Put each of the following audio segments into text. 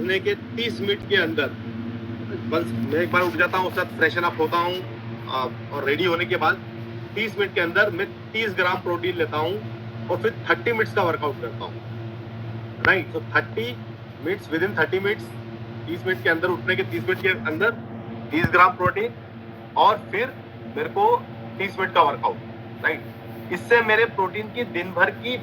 उठने के 30 मिनट के अंदर बस मैं एक बार उठ जाता हूँ, उसके बाद फ्रेशन अप होता हूँ और रेडी होने के बाद 30 मिनट के अंदर मैं 30 ग्राम प्रोटीन लेता हूँ और फिर 30 मिनट्स का वर्कआउट करता हूँ, right. So 30 minutes, with in 30 minutes, 30 minute के अंदर उठने के 30 मिनट के अंदर 30 ग्राम प्रोटीन और फिर मेरे को 30 मिनट का वर्कआउट, राइट। इससे मेरे प्रोटीन की दिन भर की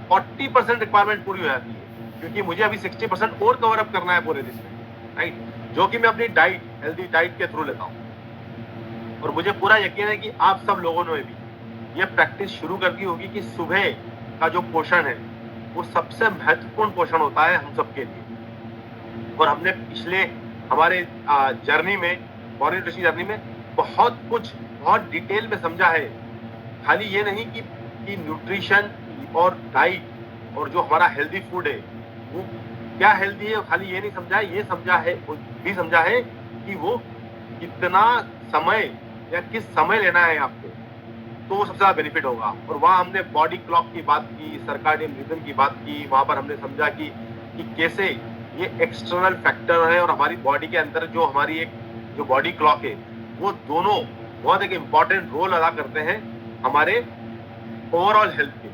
40% रिक्वायरमेंट पूरी हो जाती है, क्योंकि मुझे अभी 60% और कवर अप करना है पूरे दिन में, राइट, जो कि मैं अपनी डाइट, हेल्दी डाइट के थ्रू लेता हूँ। और मुझे पूरा यकीन है कि आप सब लोगों ने भी ये प्रैक्टिस शुरू कर दी होगी कि सुबह का जो पोषण है वो सबसे महत्वपूर्ण पोषण होता है हम सबके लिए। और हमने पिछले हमारे जर्नी में, बॉडी न्यूट्रिशन जर्नी में बहुत कुछ बहुत डिटेल में समझा है। खाली ये नहीं कि न्यूट्रिशन और डाइट और जो हमारा हेल्दी फूड है वो क्या हेल्दी है, खाली ये नहीं समझा है, ये समझा है कि वो कितना समय या किस समय लेना है आपको, तो वो सबसे ज्यादा बेनिफिट होगा। और वहाँ हमने बॉडी क्लॉक की बात की, सर्काडियन रिदम की बात की। वहां पर हमने समझा कि कैसे ये एक्सटर्नल फैक्टर है और हमारी बॉडी के अंदर जो हमारी एक जो बॉडी क्लॉक है वो दोनों बहुत एक इंपॉर्टेंट रोल अदा करते हैं हमारे ओवरऑल हेल्थ के।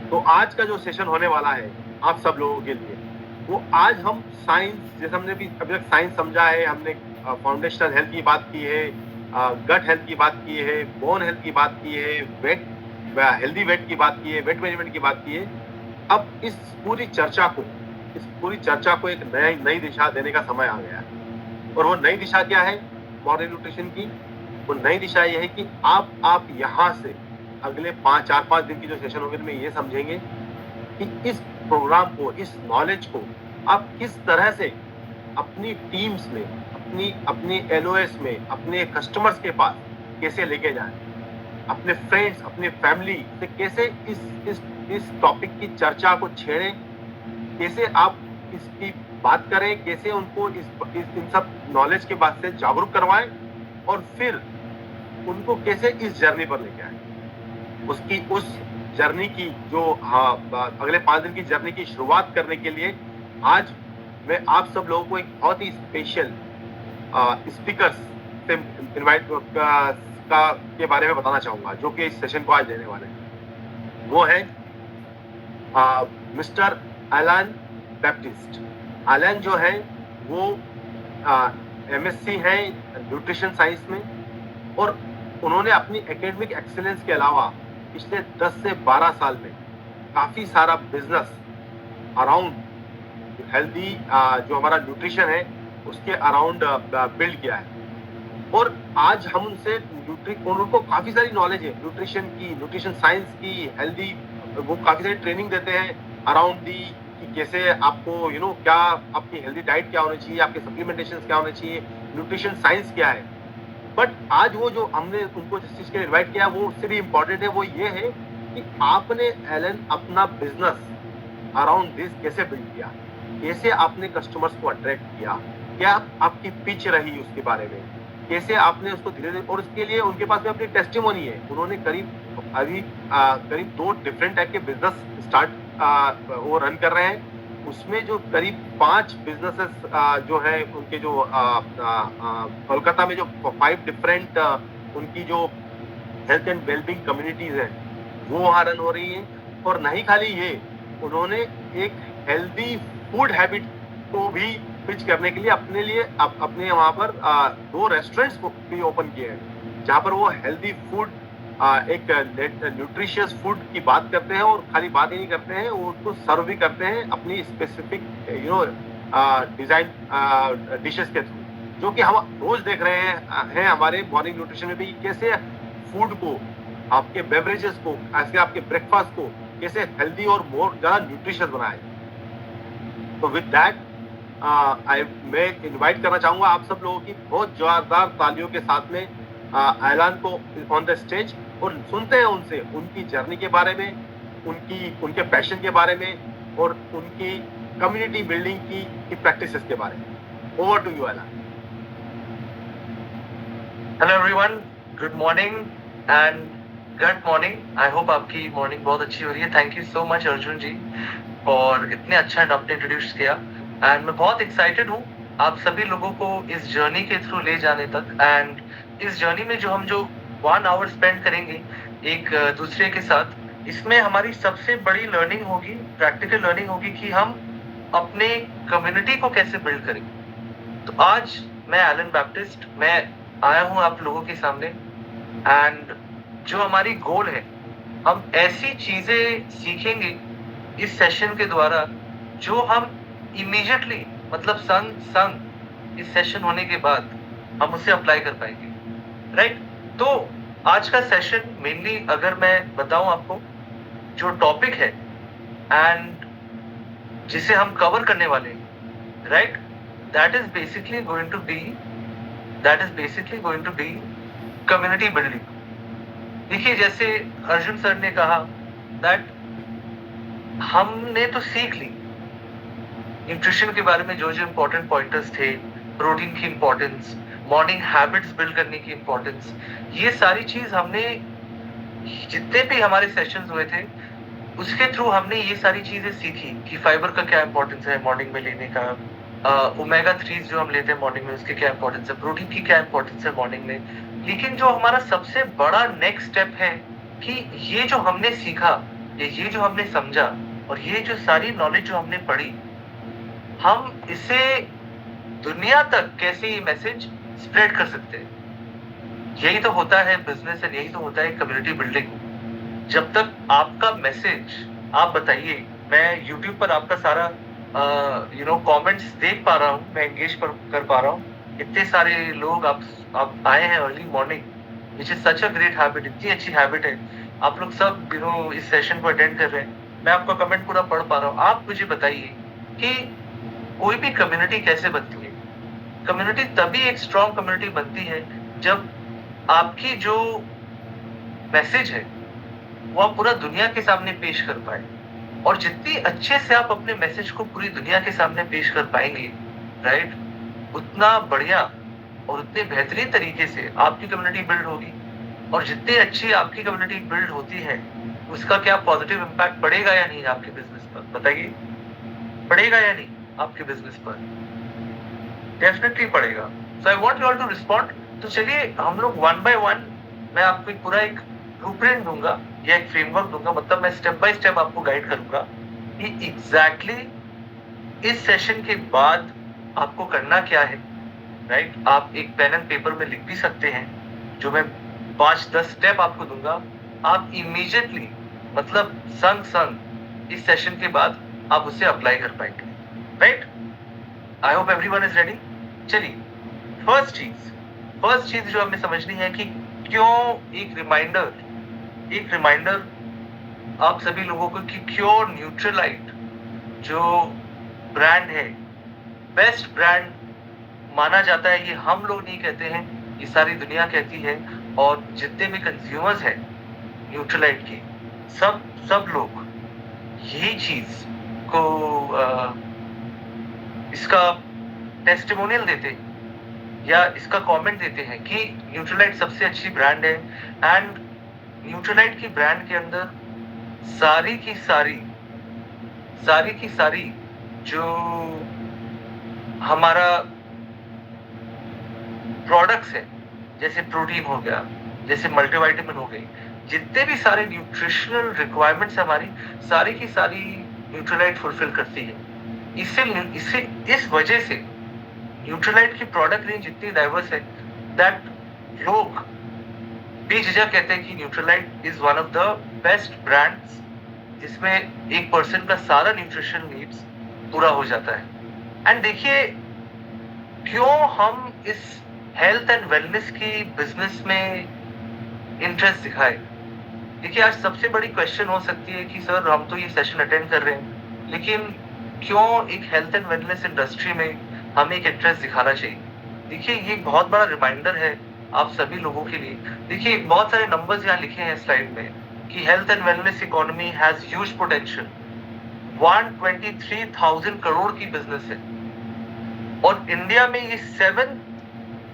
तो आज का जो सेशन होने वाला है आप सब लोगों के लिए, वो आज हम साइंस, जैसे हमने भी अभी तक साइंस समझा है, हमने फाउंडेशनल हेल्थ की बात की है, गट हेल्थ की बात की है, बोन हेल्थ की बात की है, वेट, हेल्दी वेट की बात की है, वेट मैनेजमेंट की बात की है। अब इस पूरी चर्चा को एक नई दिशा देने का समय आ गया है। और वो नई दिशा क्या है बॉडी न्यूट्रिशन की? वो नई दिशा ये है कि आप यहाँ से अगले 4-5 दिन की जो सेशन होगी में ये समझेंगे कि इस प्रोग्राम को, इस नॉलेज को आप किस तरह से अपनी टीम्स में, अपनी एलओएस में, अपने कस्टमर्स के पास कैसे लेके जाएं, अपने फ्रेंड्स, अपने फैमिली से कैसे इस टॉपिक की चर्चा को छेड़ें, कैसे आप इसकी बात करें, कैसे उनको इन सब नॉलेज के बाद से जागरूक करवाएं और फिर उनको कैसे इस जर्नी पर लेके आए। उस जर्नी की जो अगले 5 दिन की जर्नी की शुरुआत करने के लिए आज मैं आप सब लोगों को एक बहुत ही स्पेशल स्पीकर्स से इनवाइट के बारे में बताना चाहूंगा, जो कि इस सेशन को आज देने वाले हैं। वो है मिस्टर एलन बैप्टिस्ट। एलन जो है वो एमएससी है न्यूट्रिशन साइंस में, और उन्होंने अपनी एकेडमिक एक्सीलेंस के अलावा पिछले 10 से 12 साल में काफी सारा बिजनेस अराउंड हेल्दी जो हमारा न्यूट्रिशन है उसके अराउंड बिल्ड किया है। और आज हम उनसे उनको काफी सारी नॉलेज है न्यूट्रिशन की, न्यूट्रिशन साइंस की, हेल्दी, वो काफी सारी ट्रेनिंग देते हैं अराउंड दी कि कैसे आपको क्या आपकी हेल्दी डाइट क्या होनी चाहिए, आपके सप्लीमेंटेशन क्या होने चाहिए, न्यूट्रिशन साइंस क्या है। बट आज वो जो हमने उनको जिस चीज के लिए इन्वाइट किया वो उससे भी इम्पोर्टेंट है, वो ये है कि आपने एलन अपना बिजनेस अराउंड दिस कैसे बिल्ड किया, कैसे आपने कस्टमर्स को अट्रैक्ट किया, क्या आपकी पिच रही उसके बारे में, कैसे आपने उसको धीरे धीरे, और उसके लिए उनके पास में अपनी टेस्टिमोनी है। उन्होंने करीब 2 डिफरेंट टाइप के बिजनेस स्टार्ट वो रन कर रहे हैं। उसमें जो करीब 5 बिजनेसेस जो है उनके, जो कोलकाता में जो 5 डिफरेंट उनकी जो हेल्थ एंड वेलबींग कम्युनिटीज हैं वो वहाँ रन हो रही हैं। और नहीं खाली ये, उन्होंने एक हेल्दी फूड हैबिट को भी पिच करने के लिए अपने वहाँ पर 2 रेस्टोरेंट्स को भी ओपन किए हैं, जहाँ पर वो हेल्दी फूड, एक न्यूट्रिशियस फूड की बात करते हैं, और खाली बात ही नहीं करते हैं, वो उसको सर्व भी करते हैं अपनी स्पेसिफिक डिजाइन डिशेस के थ्रू, जो कि हम रोज देख रहे हैं हमारे मॉर्निंग न्यूट्रिशन में भी, कैसे फूड को, आपके बेवरेजेस को, ऐसे आपके ब्रेकफास्ट को कैसे हेल्दी और मोर ज्यादा न्यूट्रिशियस बनाए। तो विद दैट मैं इनवाइट करना चाहूंगा आप सब लोगों की बहुत जोरदार तालियों के साथ में एलान को ऑन द स्टेज, और सुनते हैं उनसे उनकी जर्नी के बारे में, उनके पैशन के बारे में, और उनकी कम्युनिटी बिल्डिंग की प्रैक्टिसेस के बारे में। ओवर टू यू एलान। Hello everyone, good morning and good morning. I hope आपकी मॉर्निंग बहुत अच्छी हो रही है। Thank you so much Arjun ji, और इतने अच्छा आपने इंट्रोड्यूस किया। एंड मैं बहुत एक्साइटेड हूँ आप सभी लोगों को इस जर्नी के थ्रू ले जाने तक। एंड इस जर्नी में जो हम 1 आवर स्पेंड करेंगे एक दूसरे के साथ, इसमें हमारी सबसे बड़ी लर्निंग होगी, प्रैक्टिकल लर्निंग होगी कि हम अपने कम्युनिटी को कैसे बिल्ड करेंगे। तो आज मैं एलन बैप्टिस्ट, मैं आया हूँ आप लोगों के सामने, एंड जो हमारी गोल है, हम ऐसी चीजें सीखेंगे इस सेशन के द्वारा जो हम इमीडिएटली, मतलब संग इस सेशन होने के बाद हम उसे अप्लाई कर पाएंगे, राइट। तो आज का सेशन मेनली अगर मैं बताऊं आपको, जो टॉपिक है एंड जिसे हम कवर करने वाले हैं, right, that is basically going to be community building. देखिए, जैसे अर्जुन सर ने कहा दैट हमने तो सीख ली न्यूट्रिशन के बारे में, जो जो इम्पोर्टेंट पॉइंटर्स थे, प्रोटीन की इम्पोर्टेंस, मॉर्निंग हैबिट्स बिल्ड करने की इम्पोर्टेंस, ये सारी चीज हमने, जितने भी हमारे सेशंस हुए थे उसके थ्रू हमने ये सारी चीजें सीखी कि फाइबर का क्या इम्पोर्टेंस है मॉर्निंग में लेने का, ओमेगा 3 जो हम लेते हैं मॉर्निंग में उसके क्या इम्पोर्टेंस है, प्रोटीन की क्या इम्पोर्टेंस है मॉर्निंग में। लेकिन जो हमारा सबसे बड़ा नेक्स्ट स्टेप है कि ये जो हमने सीखा, ये जो हमने समझा और ये जो सारी नॉलेज जो हमने पढ़ी, हम इसे दुनिया तक कैसे ये मैसेज स्प्रेड कर सकते हैं। यही तो होता है बिजनेस एंड यही तो होता है कम्युनिटी बिल्डिंग। जब तक आपका मैसेज, आप बताइए, मैं YouTube पर आपका सारा कमेंट्स देख पा रहा हूँ, मैं एंगेज कर पा रहा हूँ, इतने सारे लोग आप आए हैं early morning, which is such a great habit, इतनी अच्छी हैबिट है। आप लोग सब इस सेशन को अटेंड कर रहे हैं, मैं आपका कमेंट पूरा पढ़ पा रहा हूँ। आप मुझे बताइए कि कोई भी कम्युनिटी कैसे बनती है। कम्युनिटी तभी एक स्ट्रॉन्ग कम्युनिटी बनती है जब आपकी जो मैसेज है वो आप पूरा दुनिया के सामने पेश कर पाए, और जितनी अच्छे से आप अपने मैसेज को पूरी दुनिया के सामने पेश कर पाएंगे, राइट, उतना बढ़िया और उतने बेहतरीन तरीके से आपकी कम्युनिटी बिल्ड होगी। और जितनी अच्छी आपकी कम्युनिटी बिल्ड होती है, उसका क्या पॉजिटिव इम्पैक्ट पड़ेगा या नहीं आपके बिजनेस पर, बताइए, पड़ेगा या नहीं आपके बिजनेस पर? डेफिनेटली पड़ेगा। So I want you all to respond. तो चलिए हम लोग 1 by 1, मैं आपको पूरा एक ब्लूप्रिंट दूंगा या एक फ्रेमवर्क दूंगा, मतलब मैं स्टेप बाय स्टेप आपको गाइड करूंगा कि एग्जैक्टली इस सेशन के बाद आपको करना क्या है, राइट। आप एक पेन एंड पेपर में लिख भी सकते हैं, जो मैं 5-10 स्टेप आपको दूंगा, आप इमीडिएटली, मतलब संग इस सेशन के बाद आप उसे अप्लाई कर पाएंगे, right. I hope everyone is ready. चलिए, फर्स्ट चीज जो हमें समझनी है कि क्यों एक रिमाइंडर आप सभी लोगों को कि क्यों न्यूट्रीलाइट जो ब्रांड है, बेस्ट ब्रांड माना जाता है। ये हम लोग नहीं कहते हैं, ये सारी दुनिया कहती है, और जितने भी कंज्यूमर्स हैं न्यूट्रीलाइट की, सब लोग यही चीज को इसका टेस्टिमोनियल देते हैं या इसका कमेंट देते हैं कि न्यूट्रीलाइट सबसे अच्छी ब्रांड है। एंड न्यूट्रीलाइट की ब्रांड के अंदर सारी की सारी जो हमारा प्रोडक्ट्स है, जैसे प्रोटीन हो गया, जैसे मल्टीविटामिन हो गई, जितने भी सारे न्यूट्रिशनल रिक्वायरमेंट्स हमारी, सारी की सारी न्यूट्रीलाइट फुलफिल करती है। इस वजह से न्यूट्रीलाइट की प्रोडक्ट रेंज इतनी डाइवर्स है दैट लोग बेझिझक कहते हैं कि Nutrilite is one of the best brands जिसमें एक पर्सन का सारा न्यूट्रिशन नीड्स पूरा हो जाता है। एंड देखिए, क्यों हम इस हेल्थ एंड वेलनेस की बिजनेस में इंटरेस्ट दिखाए। देखिए, आज सबसे बड़ी क्वेश्चन हो सकती है कि सर हम तो ये सेशन अटेंड कर रहे हैं, लेकिन क्यों एक हेल्थ एंड वेलनेस इंडस्ट्री में हमें एक इंटरेस्ट दिखाना चाहिए। देखिए, ये बहुत बड़ा रिमाइंडर है आप सभी लोगों के लिए। देखिए, बहुत सारे नंबर्स यहाँ लिखे हैं स्लाइड में कि health and wellness economy has huge potential. 123,000 crore की बिजनेस है, और इंडिया में ये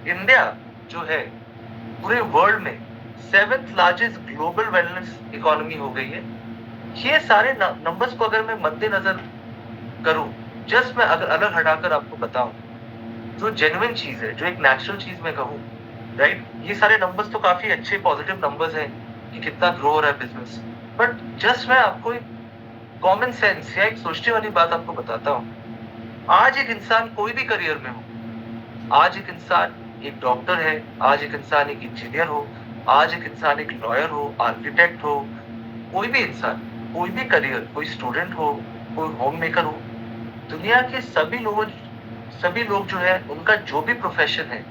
इंडिया जो है पूरे वर्ल्ड में 7th largest global wellness economy हो गई है। ये सारे नंबर्स को अगर मैं मद्देनजर करूं जस्ट मैं अगर अलग हटाकर आपको बताऊं, जो जेन्युइन चीज है, जो एक नेचुरल चीज मैं कहूँ, राइट, ये सारे नंबर्स तो काफी अच्छे पॉजिटिव नंबर्स हैं कि कितना ग्रो हो रहा है बिजनेस, बट जस्ट मैं आपको एक कॉमन सेंस या एक सोचने वाली बात आपको बताता हूँ। आज एक इंसान कोई भी करियर में हो, आज एक इंसान एक डॉक्टर है, आज एक इंसान एक इंजीनियर हो, आज एक इंसान एक लॉयर हो, आर्किटेक्ट हो, कोई भी इंसान, कोई भी करियर, कोई स्टूडेंट हो, कोई होम मेकर हो, दुनिया के सभी लोग जो है, उनका जो भी प्रोफेशन है,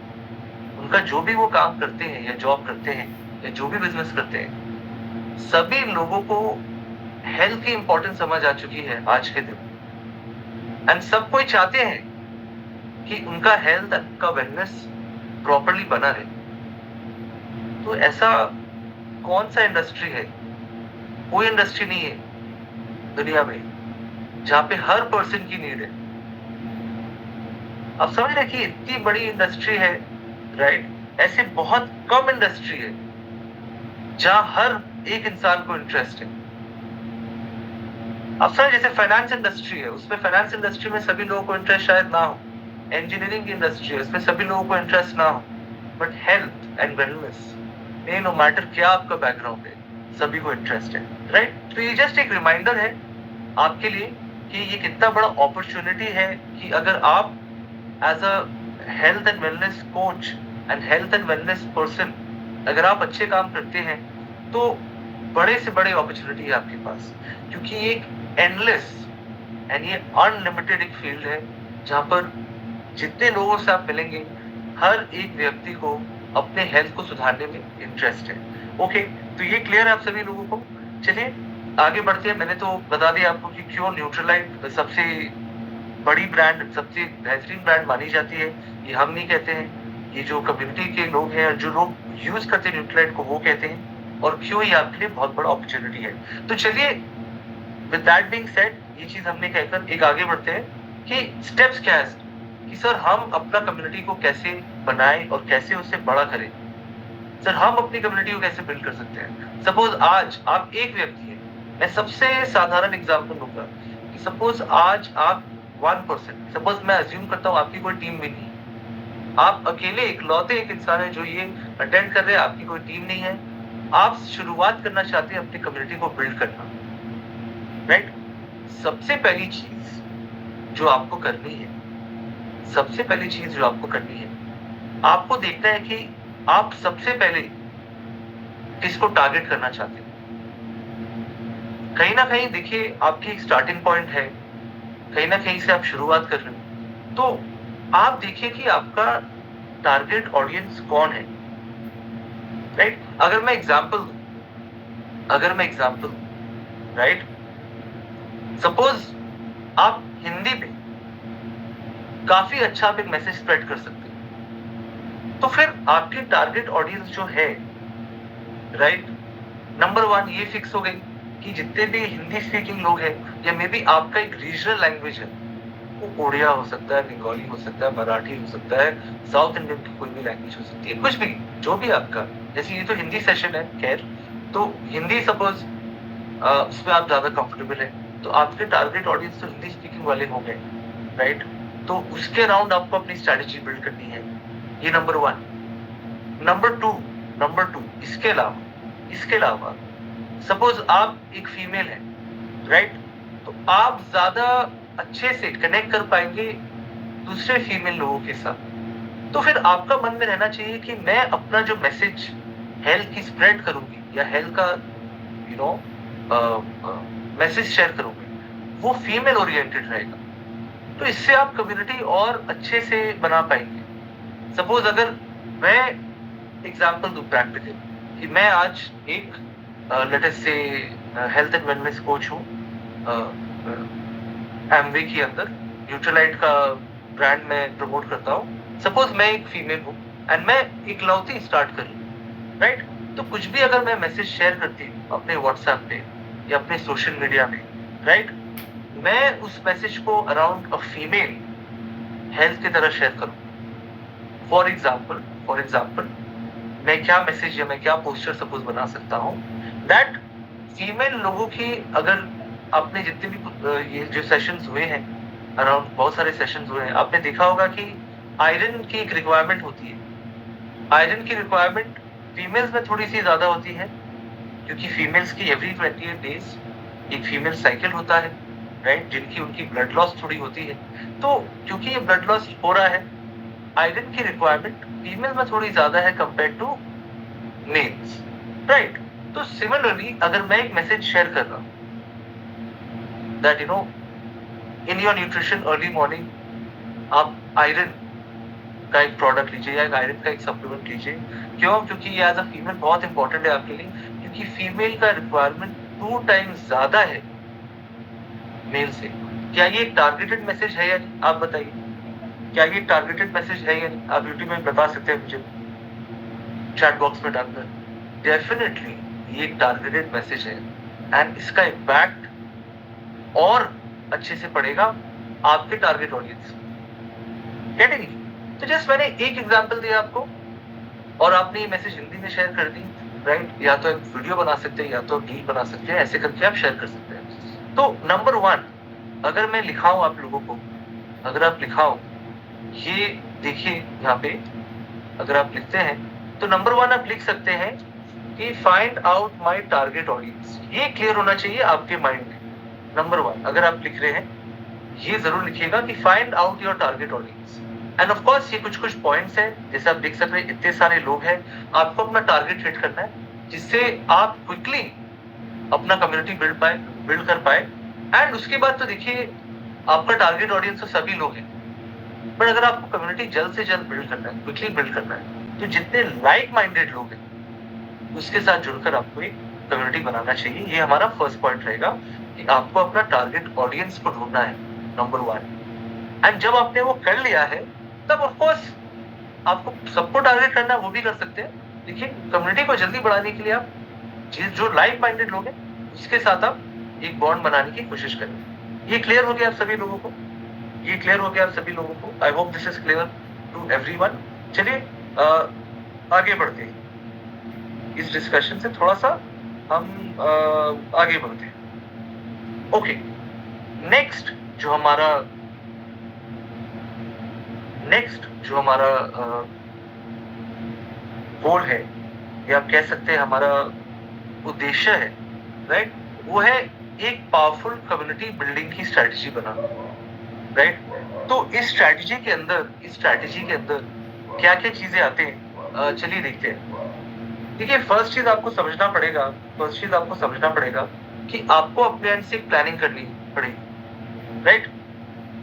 उनका जो भी वो काम करते हैं या जॉब करते हैं या जो भी बिजनेस करते हैं, सभी लोगों को हेल्थ की इंपॉर्टेंस समझ आ चुकी है आज के दिन, एंड सब कोई चाहते हैं कि उनका हेल्थ, उनका वेलनेस प्रॉपरली बना रहे। तो ऐसा कौन सा इंडस्ट्री है, कोई इंडस्ट्री नहीं है दुनिया में जहाँ पे हर पर्सन की नीड है। अब समझ रहे कि इतनी बड़ी इंडस्ट्री है, राइट, ऐसे बहुत कम इंडस्ट्री है जहाँ हर एक इंसान को इंटरेस्ट है। अब समझ, जैसे फाइनेंस इंडस्ट्री है, उसमें फाइनेंस इंडस्ट्री में सभी लोगों को इंटरेस्ट शायद ना हो, इंजीनियरिंग की इंडस्ट्री है, उसमें सभी लोगों को इंटरेस्ट ना हो, बट हेल्थ एंड वेलनेस में नो मैटर क्या आपका बैकग्राउंड है, सभी को इंटरेस्ट है, राइट। तो ये जस्ट एक रिमाइंडर है आपके लिए कि ये कितना बड़ा अपॉर्चुनिटी है कि अगर आप as a health and wellness coach and health and wellness person अगर आप अच्छे काम करते हैं तो बड़े से बड़े अपॉर्चुनिटी है आपके पास, क्योंकि ये एक एंडलेस एंड ये अनलिमिटेड एक फील्ड है जहाँ पर जितने लोगों से आप मिलेंगे हर एक व्यक्ति को अपने हेल्थ को सुधारने में इंटरेस्ट है। ओके, तो ये क्लियर है आप सभी लोगों को। चलिए आगे बढ़ते हैं। मैंने तो बता दिया आपको कि क्यों न्यूट्रीलाइट सबसे बड़ी ब्रांड, सबसे बेहतरीन ब्रांड मानी जाती है। ये हम नहीं कहते हैं, ये जो कम्युनिटी के लोग हैं, जो लोग यूज करते हैं न्यूट्रीलाइट को, वो कहते हैं, और क्यों ये आपके लिए बहुत बड़ा अपॉर्चुनिटी है। तो चलिए विद दैट बीइंग सेड, ये चीज हमने कहकर एक आगे बढ़ते हैं कि स्टेप्स क्या है कि सर हम अपना कम्युनिटी को कैसे बनाएं और कैसे उसे बड़ा करें। सर हम अपनी कम्युनिटी को कैसे बिल्ड कर सकते हैं। सपोज आज आप एक व्यक्ति हैं, मैं सबसे साधारण एग्जांपल दूंगा कि सपोज आज आप 1%, सपोज मैं अज्यूम करता हूँ आपकी कोई टीम भी नहीं, आप अकेले इकलौते एक इंसान है जो ये अटेंड कर रहे हैं, आपकी कोई टीम नहीं है, आप शुरुआत करना चाहते हैं अपनी कम्युनिटी को बिल्ड करना, राइट। सबसे पहली चीज जो आपको करनी है, सबसे पहली चीज जो आपको करनी है, आपको देखना है कि आप सबसे पहले किसको टारगेट करना चाहते हैं। कहीं ना कहीं देखिए आपकी एक स्टार्टिंग पॉइंट है, कहीं ना कहीं से आप शुरुआत कर रहे हो, तो आप देखिए कि आपका टारगेट ऑडियंस कौन है, राइट। अगर मैं एग्जांपल दूं, राइट, सपोज आप हिंदी में काफी अच्छा आप एक मैसेज स्प्रेड कर सकते हैं, तो फिर आपकी टारगेट ऑडियंस जो है, राइट, नंबर 1 ये फिक्स हो गई कि जितने भी हिंदी स्पीकिंग लोग हैं, या मे बी आपका एक रीजनल लैंग्वेज है, वो उड़िया हो सकता है, बंगाली हो सकता है, मराठी हो सकता है, साउथ इंडियन की कोई भी लैंग्वेज हो सकती है, कुछ भी जो भी आपका, जैसे ये तो हिंदी सेशन है, खैर, तो हिंदी सपोज उसमें आप ज्यादा कंफर्टेबल है, तो आपके टारगेट ऑडियंस तो हिंदी स्पीकिंग वाले हो गए, राइट। तो उसके अराउंड आपको अपनी स्ट्रैटेजी बिल्ड करनी है, ये नंबर 1। नंबर टू, इसके अलावा सपोज आप एक फीमेल है, राइट, तो आप ज्यादा अच्छे से कनेक्ट कर पाएंगे दूसरे फीमेल लोगों के साथ। तो फिर आपका मन में रहना चाहिए कि मैं अपना जो मैसेज हेल्थ की स्प्रेड करूंगी या हेल्थ का मैसेज शेयर करूंगी, वो फीमेल ओरिएंटेड रहेगा। तो इससे आप कम्युनिटी और अच्छे से बना पाएंगे। सपोज अगर मैं एग्जांपल दूं प्रैक्टिकल, कि मैं आज एक लेट अस से हेल्थ एंड वेलनेस कोच हूँ, एमवे के अंदर न्यूट्रीलाइट का ब्रांड में प्रमोट करता हूँ। सपोज मैं एक फीमेल हूँ एंड मैं इकलौती स्टार्ट कर रही हूँ, राइट। तो कुछ भी अगर मैं मैसेज शेयर करती हूँ अपने व्हाट्सएप पे या अपने सोशल मीडिया में, राइट, मैं उस मैसेज को अराउंड अ फीमेल हेल्थ की तरह शेयर करूँ। फॉर एग्जाम्पल मैं क्या मैसेज या मैं क्या पोस्टर सपोज बना सकता हूँ दैट फीमेल लोगों की, अगर आपने जितने भी ये जो सेशंस हुए हैं अराउंड बहुत सारे सेशंस हुए हैं, आपने देखा होगा कि आयरन की एक रिक्वायरमेंट होती है। आयरन की रिक्वायरमेंट फीमेल्स में थोड़ी सी ज्यादा होती है, क्योंकि फीमेल्स की एवरी 28 डेज एक फीमेल साइकिल होता है, राइट, जिनकी उनकी ब्लड लॉस थोड़ी होती है। तो क्योंकि ये ब्लड लॉस हो रहा है, आयरन की रिक्वायरमेंट फीमेल में थोड़ी ज्यादा है कंपेयर टू मेल्स, राइट। तो सिमिलरली अगर मैं एक मैसेज शेयर कर रहा हूं that you know in your nutrition early morning आप आयरन का एक प्रोडक्ट लीजिए या आयरन का एक सप्लीमेंट लीजिए, क्यों? क्योंकि ये एज अ फीमेल बहुत इंपॉर्टेंट है आपके लिए, क्योंकि फीमेल का रिक्वायरमेंट 2 टाइम्स ज्यादा है मेल से। क्या ये एक टारगेटेड मैसेज है या नहीं, आप बताइए, क्या ये टारगेटेड मैसेज है या नहीं? आप यूट्यूब में बता सकते हैं मुझे, चैट बॉक्स में डालकर। डेफिनेटली ये एक टारगेटेड मैसेज है एंड इसका इम्पैक्ट और अच्छे से पड़ेगा आपके टारगेट ऑडियंस, गेटिंग? तो जस्ट मैंने एक एग्जांपल दिया आपको और आपने ये मैसेज हिंदी में शेयर कर दी, राइट? या तो एक वीडियो बना सकते हैं या तो रील बना सकते हैं, ऐसे करके आप शेयर कर सकते हैं। तो नंबर 1, अगर मैं लिखाऊं आप लोगों को, अगर आप लिखाओ, ये देखिए यहाँ पे अगर आप लिखते हैं तो नंबर 1 आप लिख सकते हैं कि find out my target audience. ये क्लियर होना चाहिए आपके माइंड में। नंबर 1 अगर आप लिख रहे हैं, ये जरूर लिखिएगा कि find out your target audience. End of course ये कुछ पॉइंट्स हैं, जैसे आप देख सकते हैं इतने सारे लोग हैं, आपको अपना टारगेट हिट करना है जिससे आप क्विकली अपना कम्युनिटी बिल्ड कर पाए। एंड उसके बाद तो देखिए आपका टारगेट ऑडियंस तो सभी लोग हैं, बट अगर आपको कम्युनिटी जल्द से जल्द बिल्ड करना है, क्विकली बिल्ड करना है, तो जितने लाइक माइंडेड लोग हैं उसके साथ जुड़कर आपको एक कम्युनिटी बनाना चाहिए। ये हमारा फर्स्ट पॉइंट रहेगा कि आपको अपना टारगेट ऑडियंस को ढूंढना है, नंबर 1। एंड जब आपने वो कर लिया है तब ऑफ कोर्स आपको सबको टारगेट करना है, वो भी कर सकते हैं, लेकिन कम्युनिटी को जल्दी बढ़ाने के लिए आप जो लाइक माइंडेड लोग हैं उसके साथ आप एक बॉन्ड बनाने की कोशिश करें। ये क्लियर हो गया आप सभी लोगों को? ये क्लियर हो गया आप सभी लोगों को? I hope this is clear to everyone. चलिए आगे बढ़ते हैं, इस डिस्कशन से थोड़ा सा हम आगे बढ़ते हैं। ओके, नेक्स्ट जो हमारा गोल है, या आप कह सकते हैं हमारा उद्देश्य है, राइट, वो है एक पावरफुल कम्युनिटी बिल्डिंग की स्ट्रेटजी बनाना, राइट। तो इस स्ट्रेटजी के अंदर क्या क्या चीजें आते हैं, चलिए देखते हैं। देखिए, फर्स्ट चीज आपको समझना पड़ेगा कि आपको अपने एंड से प्लानिंग करनी पड़ेगी, राइट।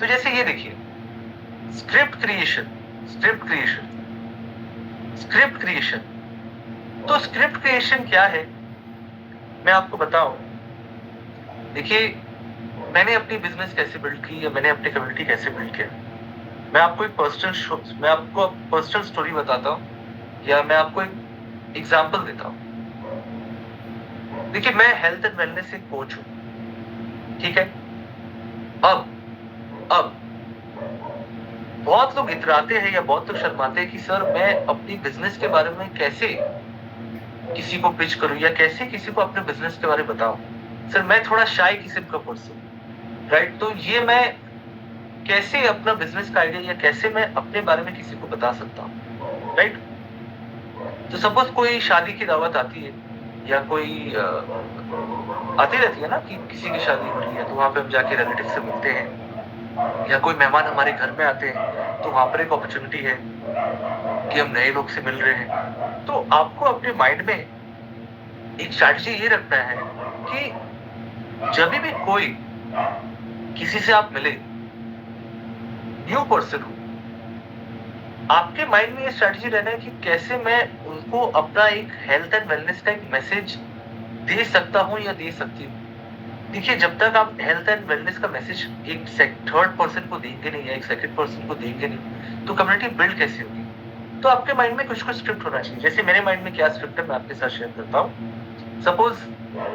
तो जैसे ये देखिए, स्क्रिप्ट क्रिएशन। तो स्क्रिप्ट क्रिएशन क्या है, मैं आपको बताऊं। देखिए, मैंने अपनी बिजनेस कैसे बिल्ड की या मैंने अपनी कम्युनिटी कैसे बिल्ड किया, मैं आपको एक पर्सनल स्टोरी बताता हूँ या मैं आपको एक एग्जांपल देता हूँ। देखिए, मैं हेल्थ एंड वेलनेस से कोच हूँ, ठीक है। अब बहुत लोग इतराते हैं या बहुत लोग शर्माते हैं कि सर मैं अपनी बिजनेस के बारे में कैसे किसी को पिच करूं या कैसे किसी को अपने बिजनेस के बारे में बताऊं। सर मैं थोड़ा शाय किस्म का पर्सन, राइट। तो ये मैं कैसे अपना बिजनेस का आइडिया या कैसे मैं अपने बारे में किसी को बता सकता हूँ, राइट। तो सपोज कोई शादी की दावत आती है या कोई आती रहती है ना कि किसी की शादी हो रही है, तो वहां पे हम जाके रिलेटिव से मिलते हैं, या कोई मेहमान हमारे घर में आते हैं तो वहां पर एक अपॉर्चुनिटी है कि हम नए लोग से मिल रहे हैं। तो आपको अपने माइंड में एक स्ट्रैटेजी ये रखना है कि जब भी कोई किसी से आप मिले, न्यू पर्सन हो, आपके माइंड में ये स्ट्रैटेजी रहना है कि कैसे मैं उनको अपना एक हेल्थ एंड वेलनेस का एक मैसेज दे सकता हूँ या दे सकती हूँ। देखिए, जब तक आप हेल्थ एंड वेलनेस का मैसेज एक थर्ड पर्सन को देंगे नहीं या एक सेकंड पर्सन को देंगे नहीं, तो कम्युनिटी बिल्ड कैसे होगी? तो आपके माइंड में कुछ स्क्रिप्ट होना चाहिए। जैसे मेरे माइंड में क्या स्क्रिप्ट है, मैं आपके साथ शेयर करता हूँ। सपोज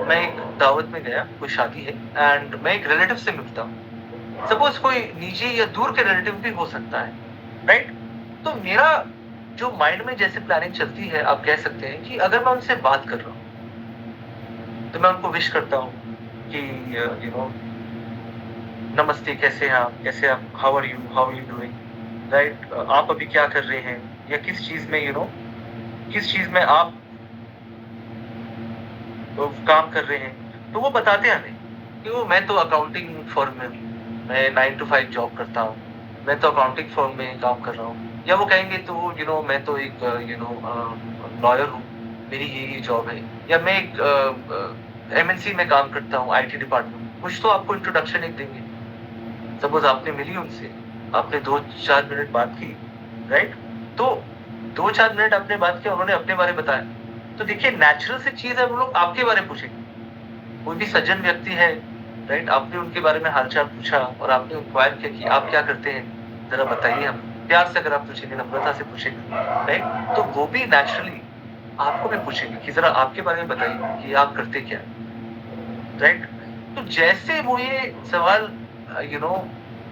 मैं एक दावत में गया, कोई शादी है, एंड मैं एक रिलेटिव से मिलता हूँ। सपोज कोई निजी या दूर के रिलेटिव भी हो सकता है, राइट। तो मेरा जो माइंड में जैसे प्लानिंग चलती है, आप कह सकते हैं कि अगर मैं उनसे बात कर रहा हूँ तो मैं उनको विश करता हूँ कि नमस्ते, कैसे हैं आप, कैसे आप, how are you doing, right, आप अभी क्या कर रहे हैं, या किस चीज में किस चीज में आप काम कर रहे हैं, तो वो बताते हैं हमें कि वो मैं तो अकाउंटिंग फर्म में हूँ, मैं 9 to 5 जॉब करता हूँ, मैं तो अकाउंटिंग फर्म में काम कर रहा हूँ, या वो कहेंगे तो मैं तो एक लॉयर हूँ, मेरी ये जॉब है, या मैं एक एमएनसी में काम करता हूँ, आईटी डिपार्टमेंट, कुछ तो आपको इंट्रोडक्शन एक देंगे। सपोज आपने मिली उनसे, आपने 2-4 मिनट बात की, राइट, तो 2-4 मिनट आपने बात किया, उन्होंने अपने बारे में बताया, तो देखिए नेचुरल सी चीज है, वो लोग आपके बारे में पूछेंगे। कोई भी सज्जन व्यक्ति है, राइट, आपने उनके बारे में हालचाल पूछा और आपने इंक्वायर किया कि आप क्या करते हैं, जरा बताइए हम, प्यार से अगर आप पूछेंगे, नम्रता से पूछेंगे, राइट, तो वो भी नेचुरली आपको भी पूछेंगे कि जरा आपके बारे में बताइए कि आप करते क्या है, राइट। तो जैसे वो ये सवाल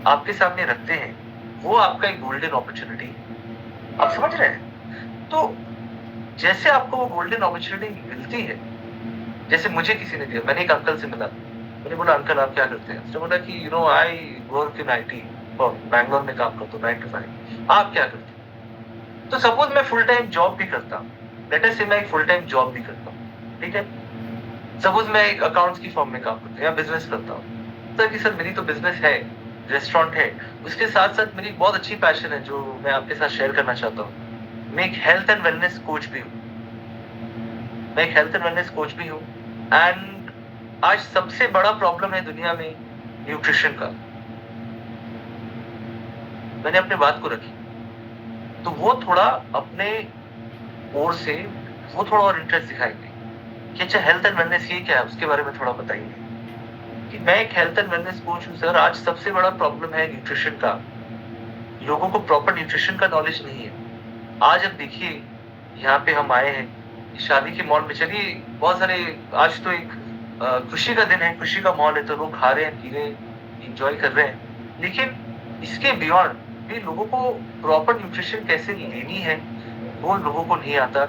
आपके सामने रखते हैं, वो आपका एक गोल्डन अपॉर्चुनिटी है, आप समझ रहे हैं। तो जैसे आपको वो गोल्डन अपॉर्चुनिटी मिलती है, जैसे मुझे किसी ने दिया, मैंने एक अंकल से मिला, मैंने बोला अंकल आप क्या करते हैं, उसने बोला कि I work in IT, Bangalore में काम करता हूँ 9 to 5, आप क्या करते हैं। तो सपोज मैं फुल टाइम जॉब भी करता हूँ, लेट अस से मैं एक फुल टाइम जॉब भी करता हूँ, ठीक है, सपोज मैं एक अकाउंट्स की फर्म में काम करता हूँ या बिजनेस करता हूँ, सर कि सर मेरी तो बिजनेस है, रेस्टोरेंट है, उसके साथ साथ मेरी बहुत अच्छी पैशन है जो मैं आपके साथ शेयर करना चाहता हूँ, मैं एक हेल्थ एंड वेलनेस कोच भी हूँ, मैं एक हेल्थ एंड वेलनेस कोच भी हूँ, एंड आज सबसे बड़ा प्रॉब्लम है दुनिया में न्यूट्रिशन का। मैंने अपनी बात को रखी, तो वो थोड़ा अपने ओर से वो थोड़ा और इंटरेस्ट दिखाएंगे कि अच्छा हेल्थ एंड वेलनेस ये क्या है, उसके बारे में थोड़ा बताइए कि मैं एक हेल्थ एंड वेलनेस कोच हूँ सर, आज सबसे बड़ा प्रॉब्लम है न्यूट्रिशन का, लोगों को प्रॉपर न्यूट्रिशन का नॉलेज नहीं है। आज अब देखिए यहाँ पे हम आए हैं शादी के मॉल में, चलिए बहुत सारे, आज तो एक खुशी का दिन है, खुशी का माहौल है, तो लोग खा रहे हैं, पी रहे हैं, इंजॉय कर रहे हैं, लेकिन इसके बियॉन्ड भी लोगों को प्रॉपर न्यूट्रिशन कैसे लेनी है वो लोगों को नहीं आता।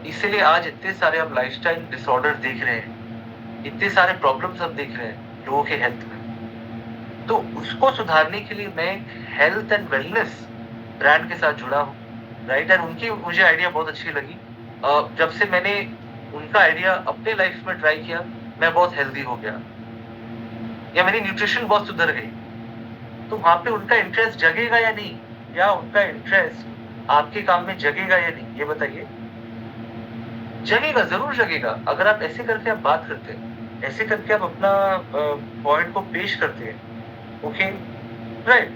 इसीलिए आज इतने सारे आप लाइफस्टाइल डिसऑर्डर देख रहे हैं, इतने सारे प्रॉब्लम्स हम देख रहे हैं लोगों के हेल्थ में। तो उसको सुधारने के लिए मैं हेल्थ एंड वेलनेस ब्रांड के साथ जुड़ा हूँ, राइट, एंड उनकी मुझे आइडिया बहुत अच्छी लगी। जब से मैंने उनका आइडिया अपने लाइफ में ट्राई किया, मैं बहुत हेल्दी हो गया, या मेरी न्यूट्रिशन बहुत सुधर गई। तो वहां पे उनका इंटरेस्ट जगेगा या नहीं, या उनका इंटरेस्ट आपके काम में जगेगा या नहीं, ये बताइए। जगेगा, जरूर जगेगा, अगर आप ऐसे करके आप बात करते हैं, ऐसे करके आप अपना पॉइंट को पेश करते हैं, ओके, राइट,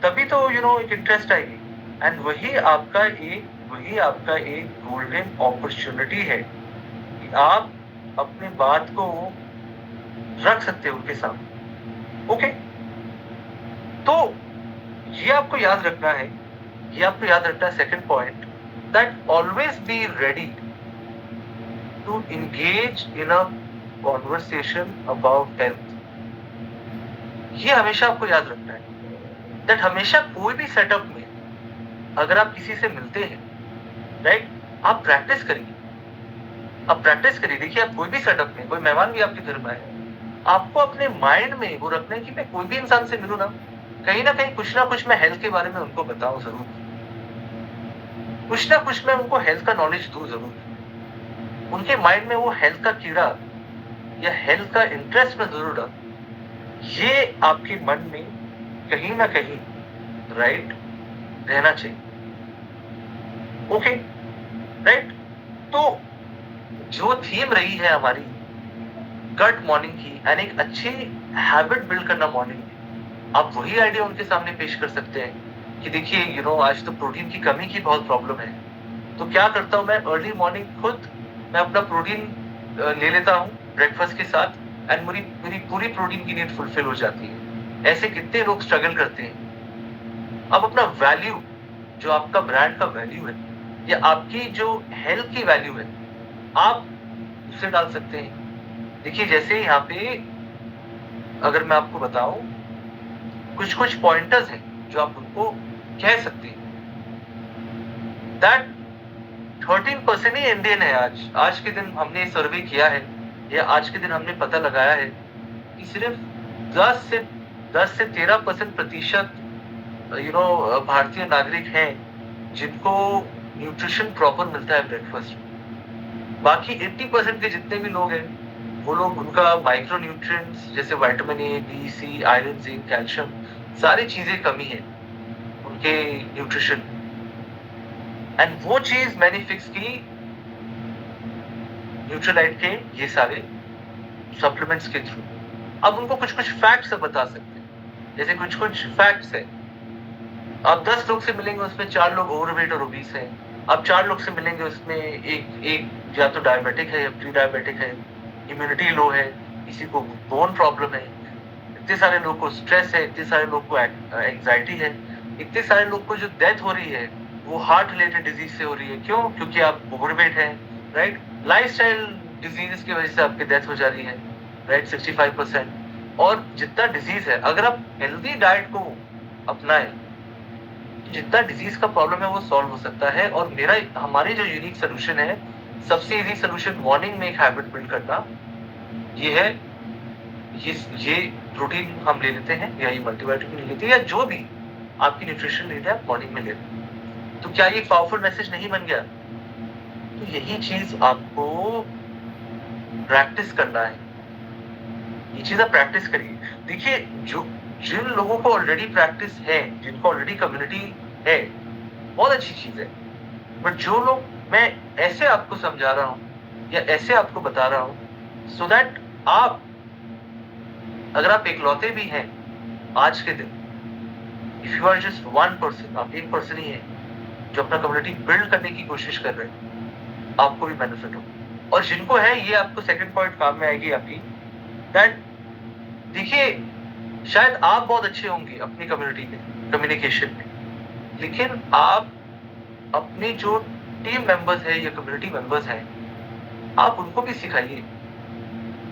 तभी तो एक इंटरेस्ट आएगी, एंड वही आपका एक गोल्डन अपॉर्चुनिटी है कि आप अपनी बात को रख सकते हो उनके सामने, ओके। तो ये आपको याद रखना है, second point, that always be ready to engage in a conversation about health। ये हमेशा आपको याद रखना है, दैट हमेशा कोई भी सेटअप में अगर आप किसी से मिलते हैं, राइट, आप प्रैक्टिस करिए, देखिए आप कोई भी सेटअप में, कोई मेहमान भी आपके घर में आए, आपको अपने माइंड में वो रखना है कि मैं कोई भी इंसान से मिलूं ना कहीं कुछ ना कुछ मैं हेल्थ के बारे में उनको बताऊं जरूर, कुछ ना कुछ मैं उनको हेल्थ का नॉलेज दूं जरूर, उनके माइंड में वो हेल्थ का कीड़ा या हेल्थ का इंटरेस्ट में जरूर डाल, ये आपके मन में कहीं ना कहीं, राइट, रहना चाहिए, ओके, राइट। तो जो थीम रही है हमारी गट मॉर्निंग की, एंड एक अच्छी हैबिट बिल्ड करना मॉर्निंग में, आप वही आइडिया उनके सामने पेश कर सकते हैं कि देखिए आज तो प्रोटीन की कमी की बहुत प्रॉब्लम है, तो क्या करता हूँ मैं अर्ली मॉर्निंग खुद मैं अपना प्रोटीन ले लेता हूँ ब्रेकफास्ट के साथ, एंड मेरी पूरी प्रोटीन की नीड फुलफिल हो जाती है। ऐसे कितने लोग स्ट्रगल करते हैं। अब अपना वैल्यू, जो आपका ब्रांड का वैल्यू है या आपकी जो हेल्थ की वैल्यू है, आप उसे डाल सकते हैं। देखिए जैसे यहाँ पे अगर मैं आपको बताऊं, कुछ पॉइंटर्स हैं जो आप उनको कह सकते हैं, दैट 13% ही इंडियन है। आज के दिन हमने सर्वे किया है, या आज के दिन हमने पता लगाया है कि सिर्फ 10 से 13% भारतीय नागरिक हैं जिनको न्यूट्रिशन प्रॉपर मिलता है ब्रेकफास्ट में। बाकी 80% के जितने भी लोग हैं वो लोग उनका माइक्रो न्यूट्रिएंट्स जैसे vitamin A, B, C, iron, zinc, calcium सारी चीजें कमी है उनके न्यूट्रिशन में। एंड वो चीज मैंने फिक्स की न्यूट्रीलाइट के ये सारे सप्लीमेंट्स के थ्रू। अब उनको कुछ कुछ फैक्ट्स बता सकते हैं, जैसे कुछ कुछ फैक्ट्स है। आप 10 लोग से मिलेंगे उसमें 4 लोग ओवरवेट और ओबीस हैं। आप 4 लोग से मिलेंगे उसमें एक या तो डायबिटिक है या प्री डायबिटिक है, इम्यूनिटी लो है, किसी को बोन प्रॉब्लम है, इतने सारे लोग को स्ट्रेस है, इतने सारे लोग को एंजाइटी है, इतने सारे लोग को जो डेथ हो रही है वो हार्ट रिलेटेड डिजीज से हो रही है। क्यों? क्योंकि आप ओवरवेट हैं, राइट? लाइफस्टाइल डिजीज की वजह से आपकी डेथ हो जा रही है, राइट? 65%। और जितना डिजीज है, अगर आप हेल्दी डाइट को अपनाएं, जितना डिजीज का प्रॉब्लम है वो सॉल्व हो सकता है। और हमारी जो यूनिक सोल्यूशन है, सबसे इजी सोल्यूशन मॉर्निंग में एक हैबिट बिल्ड करना, ये है ये प्रोटीन हम ले लेते हैं या ये मल्टीविटामिन ले लेते हैं या जो भी आपकी न्यूट्रिशन नीड है आप मॉर्निंग में ले लेते हैं। तो क्या ये पावरफुल मैसेज नहीं बन गया? तो यही चीज आपको प्रैक्टिस करना है, ये चीज आप प्रैक्टिस करिए। देखिए, जिन लोगों को ऑलरेडी प्रैक्टिस है, जिनको ऑलरेडी कम्युनिटी है, बहुत अच्छी चीज है। बट जो लोग, मैं ऐसे आपको समझा रहा हूँ या ऐसे आपको बता रहा हूँ सो दैट आप, अगर आप इकलौते भी हैं आज के दिन, इफ यू आर जस्ट 1%, आप 1% ही हैं जो अपना कम्युनिटी बिल्ड करने की कोशिश कर रहे हैं, आपको भी बेनिफिट हो। और जिनको है, ये आपको सेकंड पॉइंट काम में आएगी आपकी, दैट देखिए, शायद आप बहुत अच्छे होंगे अपनी कम्युनिटी में, कम्युनिकेशन में, लेकिन आप अपने जो टीम मेंबर्स है या कम्युनिटी मेंबर्स हैं, आप उनको भी सिखाइए,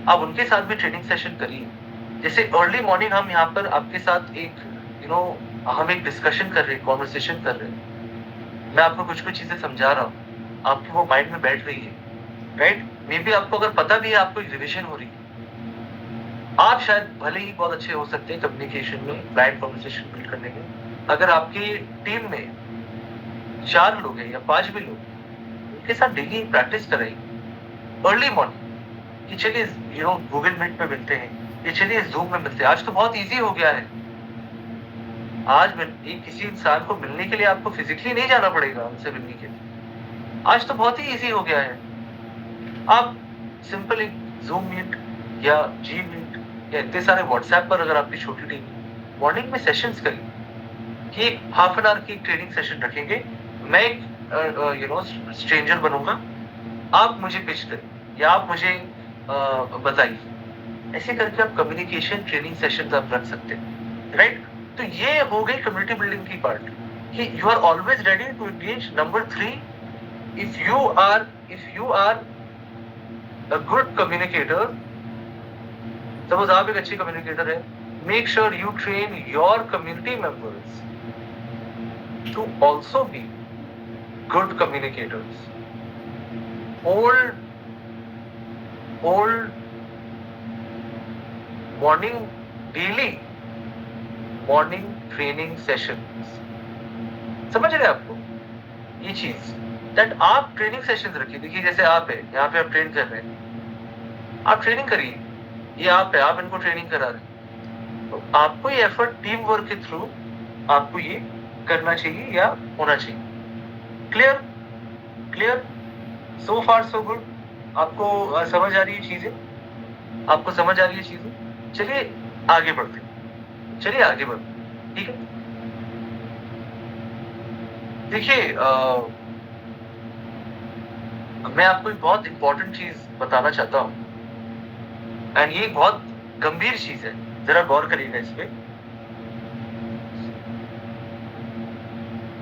आप उनके साथ भी ट्रेनिंग सेशन करिए। जैसे अर्ली मॉर्निंग हम यहाँ पर आपके साथ एक हम एक डिस्कशन कर रहे हैं, कॉन्वर्सेशन कर रहे हैं, मैं आपको कुछ कुछ चीजें समझा रहा हूँ, आपकी वो माइंड में बैठ रही है, राइट? मे बी आपको अगर पता भी है, आपको एक रिविजन हो रही है। आप शायद भले ही बहुत अच्छे हो सकते हैं कम्युनिकेशन में, क्लाइंट कॉन्वर्सेशन बिल्ड करने में, अगर आपकी टीम में 4 लोग हैं या 5 भी लोग, उनके साथ डेली प्रैक्टिस कराइए अर्ली मॉर्निंग कि चलिए गूगल मीट पे मिलते हैं, ये चलिए जूम में मिलते हैं। आज तो बहुत इजी हो गया है, आज किसी इंसान को मिलने के लिए आपको फिजिकली नहीं जाना पड़ेगा उनसे मिलने के लिए, आज तो बहुत ही इजी हो गया है। आप सिंपल एक जूम मीट या जी मीट या इतने सारे व्हाट्सएप पर, अगर आपकी छोटी टीम, मॉर्निंग में सेशंस करिए कि एक हाफ एन आवर की ट्रेनिंग सेशन रखेंगे, मैं एक स्ट्रेंजर बनूंगा, आप मुझे पिच करिए या आप मुझे बताइए। ऐसे करके आप कम्युनिकेशन ट्रेनिंग सेशंस आप रख सकते हैं, राइट? तो ये हो गई कम्युनिटी बिल्डिंग की पार्ट कि you are always ready to engage. Number 3, if you are a good communicator, suppose आप एक अच्छी कम्युनिकेटर है, make sure you train your community members to also be good communicators. Old morning, daily morning training sessions, समझ रहे आपको ये चीज? That आप ट्रेनिंग सेशंस रखिए। देखिए, जैसे आप है यहाँ पे, आप ट्रेन कर रहे हैं, आप ट्रेनिंग करिए, ये आप है, आप इनको ट्रेनिंग करा रहे हैं, तो आपको ये एफर्ट टीम वर्क के थ्रू आपको ये करना चाहिए या होना चाहिए। क्लियर? सो फार सो गुड? आपको समझ आ रही है चीजें? आपको समझ आ रही है चीजें? चलिए आगे बढ़ते, ठीक है? देखिए, मैं आपको एक बहुत इंपॉर्टेंट चीज बताना चाहता हूँ, एंड ये बहुत गंभीर चीज है, जरा गौर करिएगा इस पे।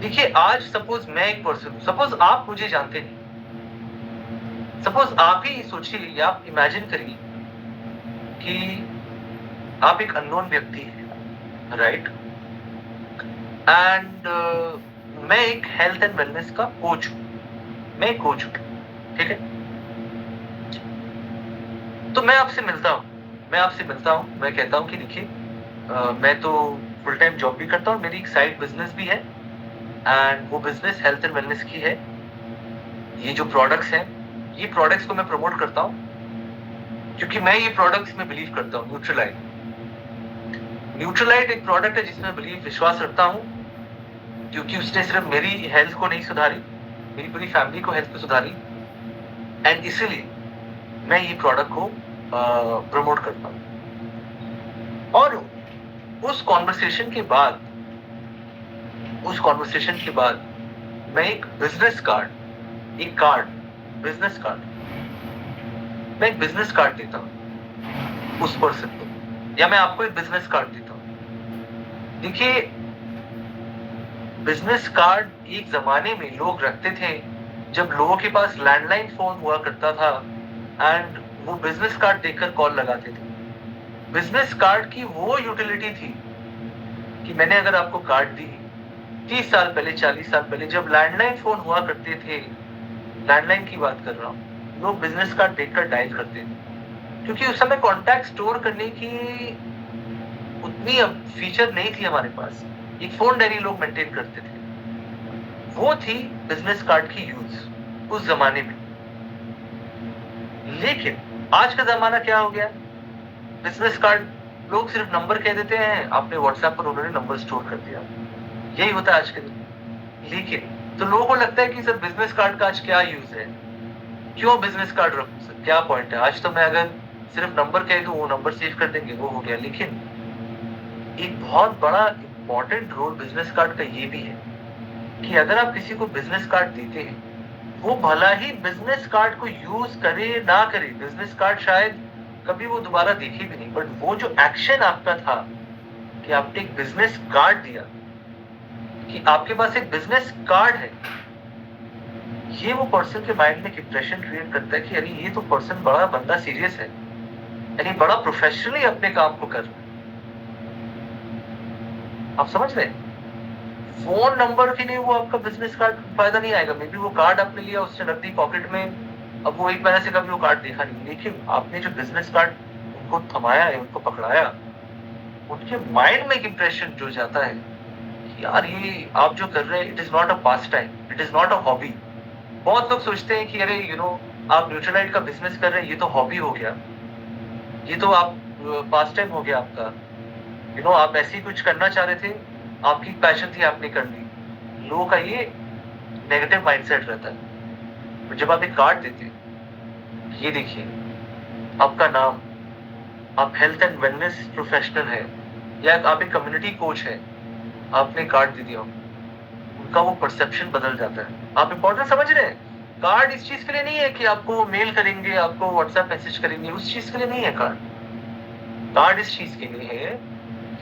देखिए, आज सपोज मैं एक पर्सन हूं, सपोज आप मुझे जानते नहीं, सपोज आप ही सोचिए या आप इमेजिन करिए कि आप एक अननोन व्यक्ति हैं, राइट? एंड मैं एक हेल्थ एंड वेलनेस का कोच हूं, मैं एक कोच हूं, ठीक है? तो मैं आपसे मिलता हूं, मैं कहता हूं कि देखिए, मैं तो फुल टाइम जॉब भी करता हूँ, मेरी एक साइड बिजनेस भी है एंड वो बिजनेस हेल्थ एंड वेलनेस की है। ये जो प्रोडक्ट्स हैं, ये प्रोडक्ट्स को मैं प्रमोट करता हूँ क्योंकि मैं ये प्रोडक्ट्स में बिलीव करता हूँ। न्यूट्रलाइट एक प्रोडक्ट है जिसमें बिलीव विश्वास रखता हूँ क्योंकि उसने सिर्फ मेरी हेल्थ को नहीं सुधारी, मेरी पूरी फैमिली को हेल्थ को सुधारी एंड इसीलिए मैं ये प्रोडक्ट को प्रमोट करता हूँ। और उस कॉन्वर्सेशन के बाद मैं एक बिजनेस कार्ड मैं एक बिजनेस कार्ड देता हूँ उस पर्सन को, या मैं आपको एक बिजनेस कार्ड देता हूँ। देखिए, बिजनेस कार्ड एक जमाने में लोग रखते थे जब लोगों के पास लैंडलाइन फोन हुआ करता था एंड वो बिजनेस कार्ड देखकर कॉल लगाते थे। बिजनेस कार्ड की वो यूटिलिटी थी कि मैंने अगर आपको कार्ड दी 30 साल पहले, 40 साल पहले, जब लैंडलाइन फोन हुआ करते थे, लैंडलाइन की बात कर रहा हूँ, लोग बिजनेस कार्ड देखकर डायल करते थे क्योंकि उस समय कॉन्टैक्ट स्टोर करने की उतनी फीचर नहीं थी हमारे पास। एक फोन डायरी लोग मेंटेन करते थे, वो थी बिजनेस कार्ड की यूज उस जमाने में। लेकिन आज का जमाना क्या हो गया? बिजनेस कार्ड लोग सिर्फ नंबर कह देते हैं, आपने व्हाट्सएप पर उन्होंने नंबर स्टोर कर दिया, यही होता है आज के दिन। लेकिन तो लोगों को लगता है कि सर बिजनेस कार्ड का आज क्या यूज है, क्यों बिजनेस कार्ड रखूं सर, क्या पॉइंट है? आज तो मैं अगर सिर्फ नंबर कह दूं वो नंबर सेव कर देंगे, वो हो गया। लेकिन एक बहुत बड़ा इंपॉर्टेंट रोल बिजनेस कार्ड का ये भी है कि अगर आप किसी को बिजनेस कार्ड देते हैं, वो भला ही बिजनेस कार्ड को यूज करे ना करे, बिजनेस कार्ड शायद कभी वो दोबारा देखे भी नहीं, बट वो जो एक्शन आपका था कि आपने एक बिजनेस कार्ड दिया, कि आपके पास एक बिजनेस कार्ड है, ये वो पर्सन के माइंड में एक इंप्रेशन क्रिएट करता है कि अरे ये तो पर्सन बड़ा बंदा सीरियस है, यानी बड़ा प्रोफेशनली अपने काम को कर रहा है। आप समझ रहे हैं? फोन नंबर के लिए वो आपका बिजनेस कार्ड फायदा नहीं आएगा। मे बी वो कार्ड आपने लिया, उससे रख दी पॉकेट में, अब वो एक महीने से कभी वो कार्ड देखा नहीं, लेकिन आपने जो बिजनेस कार्ड उनको थमाया है, उनको पकड़ाया, उनके माइंड में एक इंप्रेशन जो जाता है कि यार ये आप जो कर रहे हैं, it is not a pass time, it is not a hobby. बहुत लोग सोचते हैं कि अरे आप न्यूट्रलाइट का बिजनेस कर रहे हैं, ये तो हॉबी हो गया, ये तो आप पास टाइम हो गया आपका, आप ऐसे ही कुछ करना चाह रहे थे, आपकी पैशन थी, आपने कर ली। लोगों का ये नेगेटिव माइंडसेट रहता है। तो जब आप एक कार्ड देते हैं, ये देखिए आपका नाम, आप हेल्थ एंड वेलनेस प्रोफेशनल है या आप एक कम्युनिटी कोच है, आपने कार्ड दे दिया, उनका वो परसेप्शन बदल जाता है। आप इंपॉर्टेंट समझ रहे हैं? कार्ड इस चीज के लिए नहीं है कि आपको मेल करेंगे, आपको व्हाट्सएप मैसेज करेंगे, उस चीज के लिए नहीं है कार्ड इस चीज के लिए है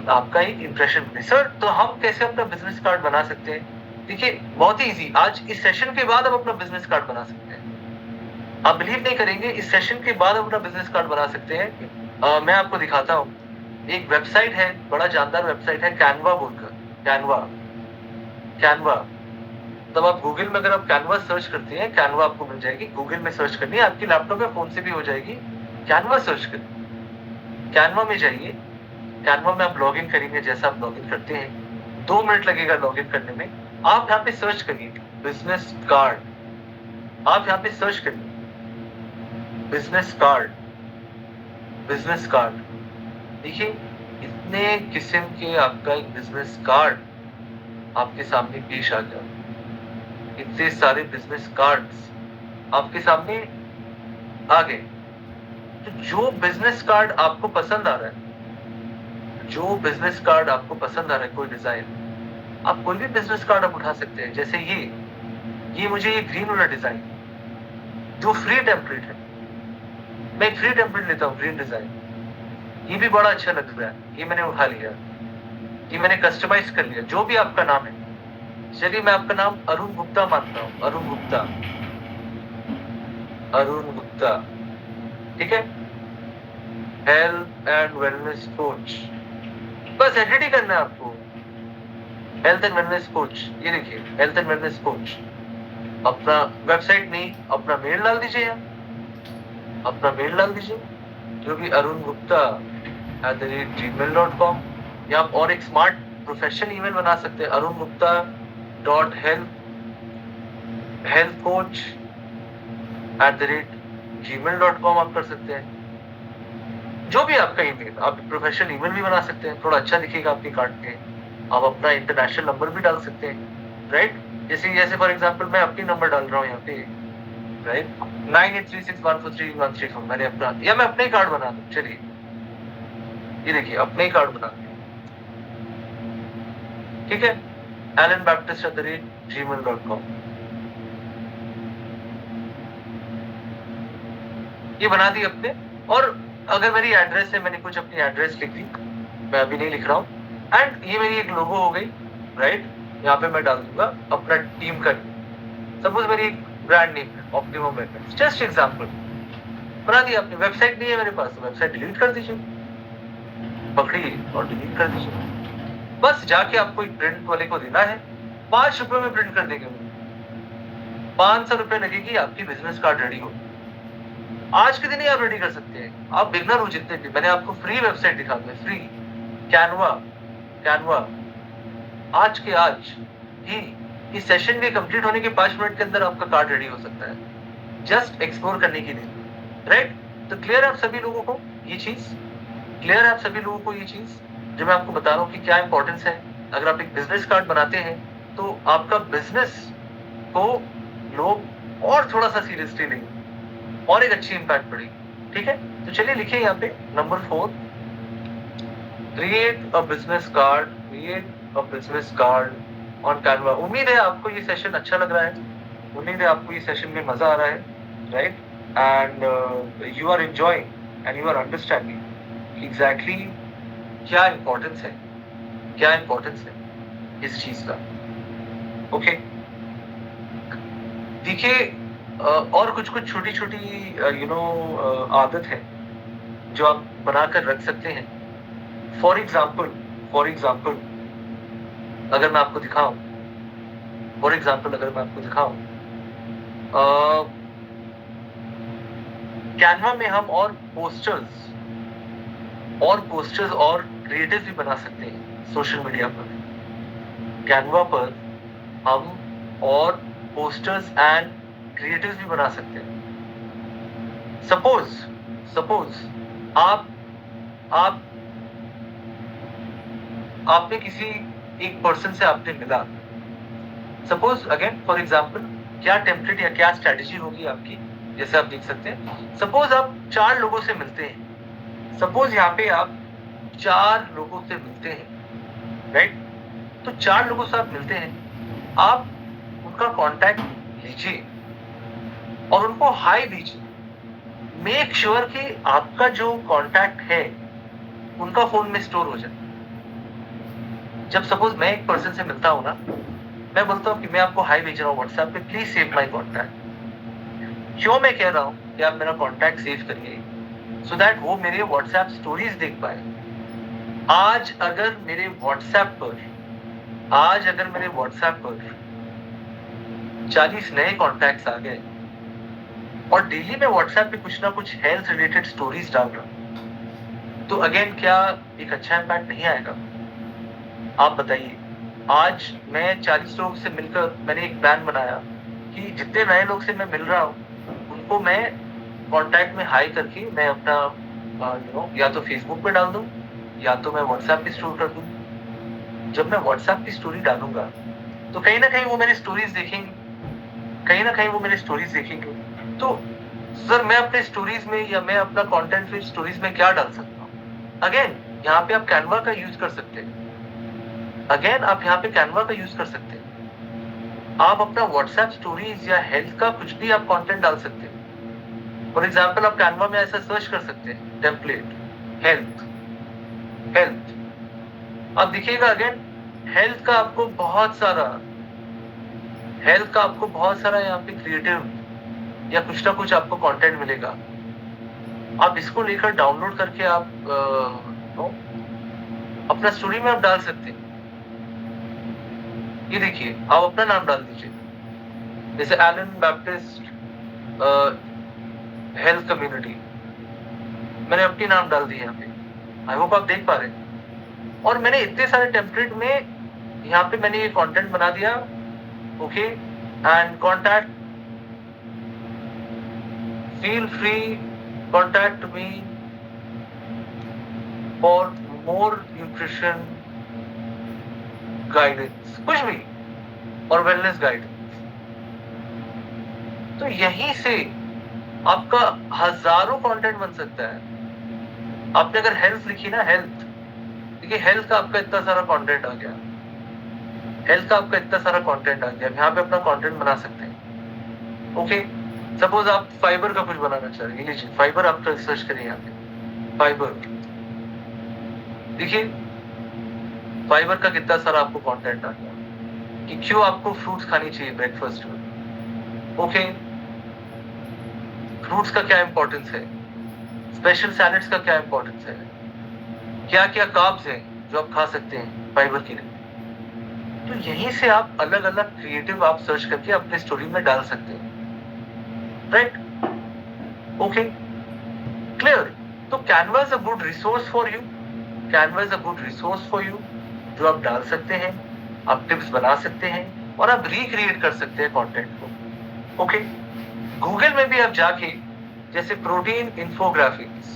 आपका एक इंप्रेशन बने। सर तो हम कैसे अपना बिजनेस कार्ड बना सकते हैं? देखिए बहुत ही इजी, आज इस सेशन के बाद हम अपना बिजनेस कार्ड बना सकते हैं। आप बिलीव नहीं करेंगे, इस सेशन के बाद हम अपना बिजनेस कार्ड बना सकते हैं। मैं आपको दिखाता हूँ, एक वेबसाइट है, बड़ा जानदार वेबसाइट है, कैनवा बोलकर, कैनवा। तब आप गूगल में अगर आप कैनवा सर्च करते हैं, कैनवा आपको मिल जाएगी। गूगल में सर्च करनी है, आपकी लैपटॉप या फोन से भी हो जाएगी। कैनवा सर्च करिए, कैनवा में जाइए, कैनवा में आप लॉगिन करेंगे, जैसा आप लॉगिन करते हैं 2 मिनट लगेगा लॉगिन करने में। आप यहाँ पे सर्च करिए बिजनेस कार्ड, आप यहाँ पे सर्च करिए बिजनेस कार्ड। देखिए इतने किस्म के आपका एक बिजनेस कार्ड आपके सामने पेश आ गया, इतने सारे बिजनेस कार्ड्स आपके सामने आ गए। तो जो बिजनेस कार्ड आपको पसंद आ रहा है, कोई डिजाइन, आप कोई भी बिजनेस कार्ड आप उठा सकते हैं। जैसे ये मुझे ये ग्रीन वाला डिजाइन जो फ्री टेम्पलेट है, मैं एक फ्री टेम्पलेट लेता हूँ, ग्रीन डिजाइन, ये भी बड़ा अच्छा लग रहा है, ये मैंने उठा लिया, ये मैंने कस्टमाइज कर लिया। जो भी आपका नाम है, चलिए मैं आपका नाम अरुण गुप्ता मानता हूँ, अरुण गुप्ता, ठीक है, हेल्थ एंड वेलनेस कोच, बस एडिट ही करना है आपको, हेल्थ एंड वेलनेस कोच। ये देखिए हेल्थ एंड वेलनेस कोच, अपना वेबसाइट नहीं, अपना मेल डाल दीजिए, जो भी अरुण गुप्ता @gmail.com, या आप और एक स्मार्ट प्रोफेशनल ईमेल बना सकते हैं, arungupta.healthcoach@gmail.com आप कर सकते हैं। जो भी आपका ईमेल, आप प्रोफेशनल ईमेल भी बना सकते हैं, थोड़ा अच्छा दिखेगा आपके कार्ड पे। आप अपना इंटरनेशनल नंबर भी डाल सकते हैं, राइट? जैसे फॉर एग्जांपल मैं अपनी नंबर डाल रहा हूँ यहाँ पे, राइट? 9836143134 मैंने अपना, या मैं अपने ही कार्ड बना दूं, चलिए ये देखिए अपने ही कार्ड बना दूं, ठीक है? alanbaptist@gmail.com ये बना दी अपने। और अगर मेरी एड्रेस है, मैंने कुछ अपनी एड्रेस लिख दी, मैं अभी नहीं लिख रहा हूँ, एंड ये मेरी एक लोगो हो गई, राइट? यहाँ पे मैं डाल दूंगा अपना टीम का, सपोज मेरी एक ब्रांड नेम है ऑप्टिमम वेलनेस, जस्ट एग्जांपल, बना दिया आपने। वेबसाइट नहीं है मेरे पास, तो वेबसाइट डिलीट कर दीजिए, पकड़िए और डिलीट कर दीजिए। बस जाके आपको एक प्रिंट वाले को देना है, 5 रुपए में प्रिंट कर देंगे, 500 रुपए लगेगी, आपकी बिजनेस कार्ड रेडी हो। आज के दिन ही आप रेडी कर सकते हैं। आप बिगनर हो जितने भी, मैंने आपको फ्री वेबसाइट दिखा दी, फ्री कैनवा आज के आज ही इस सेशन के कंप्लीट होने के 5 मिनट के अंदर आपका कार्ड रेडी हो सकता है, जस्ट एक्सप्लोर करने के लिए, राइट? तो क्लियर है आप सभी लोगों को ये चीज? क्लियर है आप सभी लोगों को ये चीज जो मैं आपको बता रहा हूँ कि क्या इंपॉर्टेंस है? अगर आप एक बिजनेस कार्ड बनाते हैं तो आपका बिजनेस को लोग और थोड़ा सा सीरियसली लेंगे और एक अच्छी इंपैक्ट पड़ेगी, ठीक है? तो चलिए लिखिए यहाँ पे number 4, create a business card on Canva. उम्मीद है आपको ये सेशन अच्छा लग रहा है, उम्मीद है आपको ये सेशन में मजा आ रहा है, right? And you are enjoying and you are understanding exactly क्या इंपॉर्टेंस है इस चीज का, ओके? देखिए और कुछ छोटी छोटी आदत है जो आप बनाकर रख सकते हैं। फॉर एग्जाम्पल अगर मैं आपको दिखाऊं, कैनवा में हम और पोस्टर्स और क्रिएटिव भी बना सकते हैं सोशल मीडिया पर। कैनवा पर हम और पोस्टर्स एंड क्रिएटिव भी बना सकते हैं। सपोज आपने किसी एक पर्सन से आपने मिला, सपोज अगेन फॉर एग्जांपल क्या टेम्पलेट या क्या स्ट्रेटेजी होगी आपकी, जैसे आप देख सकते हैं। सपोज आप 4 लोगों से मिलते हैं, सपोज यहाँ पे आप 4 लोगों से मिलते हैं, राइट? तो 4 लोगों से आप मिलते हैं, आप उनका कांटेक्ट लीजिए और उनको हाई दीजिए। मेक श्योर कि आपका जो कांटेक्ट है उनका फोन में स्टोर हो जाए। जब सपोज मैं एक पर्सन से मिलता हूं ना, मैं बोलता हूं कि मैं आपको हाई भेज रहा हूं व्हाट्सएप पे, प्लीज सेव माय कांटेक्ट। क्यों मैं कह रहा हूं कि आप मेरा कांटेक्ट सेव करिए? सो दैट वो मेरे व्हाट्सएप स्टोरीज देख पाए। आज अगर मेरे व्हाट्सएप पर 40 नए कॉन्टैक्ट्स आ गए और डेली मैं व्हाट्सएप पे कुछ ना कुछ हेल्थ रिलेटेड स्टोरीज डाल रहा हूं, तो अगेन क्या एक अच्छा इम्पैक्ट नहीं आएगा? आप बताइए। आज मैं 40 लोगों से मिलकर मैंने एक प्लान बनाया कि जितने नए लोग से मैं मिल रहा हूँ उनको मैं कांटेक्ट में हाई करके मैं अपना या तो फेसबुक पे डाल दूं या तो मैं व्हाट्सएप पे स्टोर कर दूं। जब मैं व्हाट्सएप पे स्टोरी डालूंगा तो कहीं ना कहीं वो मेरी स्टोरीज देखेंगे, तो सर मैं अपने स्टोरीज में या मैं अपना कंटेंट फिर स्टोरीज में क्या डाल सकता हूँ? अगेन यहाँ पे आप कैनवा का यूज कर सकते हैं। आप अपना व्हाट्सएप स्टोरीज या हेल्थ का कुछ भी आप कंटेंट डाल सकते हैं। फॉर एग्जाम्पल आप कैनवा में ऐसा सर्च कर सकते हैं, टेम्पलेट हेल्थ। अब देखिएगा अगेन हेल्थ का आपको बहुत सारा यहाँ पे क्रिएटिव या कुछ ना कुछ आपको कंटेंट मिलेगा। आप इसको लेकर डाउनलोड करके आप अपना स्टोरी में आप डाल सकते हैं। ये देखिए आप अपना नाम डाल दीजिए, जैसे एलन बैप्टिस्ट हेल्थ कम्युनिटी, मैंने अपनी नाम डाल दी यहाँ पे। आई होप आप देख पा रहे हैं। और मैंने इतने सारे टेम्पलेट में यहाँ पे मैंने ये कंटेंट बना दिया, okay, and contact, feel free, contact me for more nutrition guidance, कुछ भी, और वेलनेस गाइडेंस। तो यहीं से आपका हजारों कंटेंट बन सकता है। आपने अगर हेल्थ लिखी ना, हेल्थ, देखिए हेल्थ का आपका इतना सारा कंटेंट आ गया, हेल्थ का आपका इतना सारा कंटेंट आ गया, यहाँ पे अपना कंटेंट बना सकते हैं, ओके। सपोज आप फाइबर का कुछ बनाना चाह रहे हैं, लीजिए फाइबर आप सर्च करिए यहाँ पे, फाइबर, देखिए फाइबर का कितना सारा आपको कंटेंट आ गया कि क्यों आपको फ्रूट्स खानी चाहिए ब्रेकफास्ट में, ओके, फ्रूट्स का क्या इंपॉर्टेंस है, स्पेशल सैलेड्स का क्या इंपॉर्टेंस है, क्या क्या कार्ब्स हैं जो आप खा सकते हैं फाइबर के लिए। तो यहीं से आप अलग अलग क्रिएटिव आप सर्च करके अपने स्टोरी में डाल सकते हैं, राइट, ओके, क्लियर। तो Canva is a good resource for you, Canva is a good resource for you, जो आप डाल सकते हैं, आप टिप्स बना सकते हैं और आप रिक्रिएट कर सकते हैं कंटेंट को, ओके। गूगल में भी आप जाके जैसे प्रोटीन इंफोग्राफिक्स,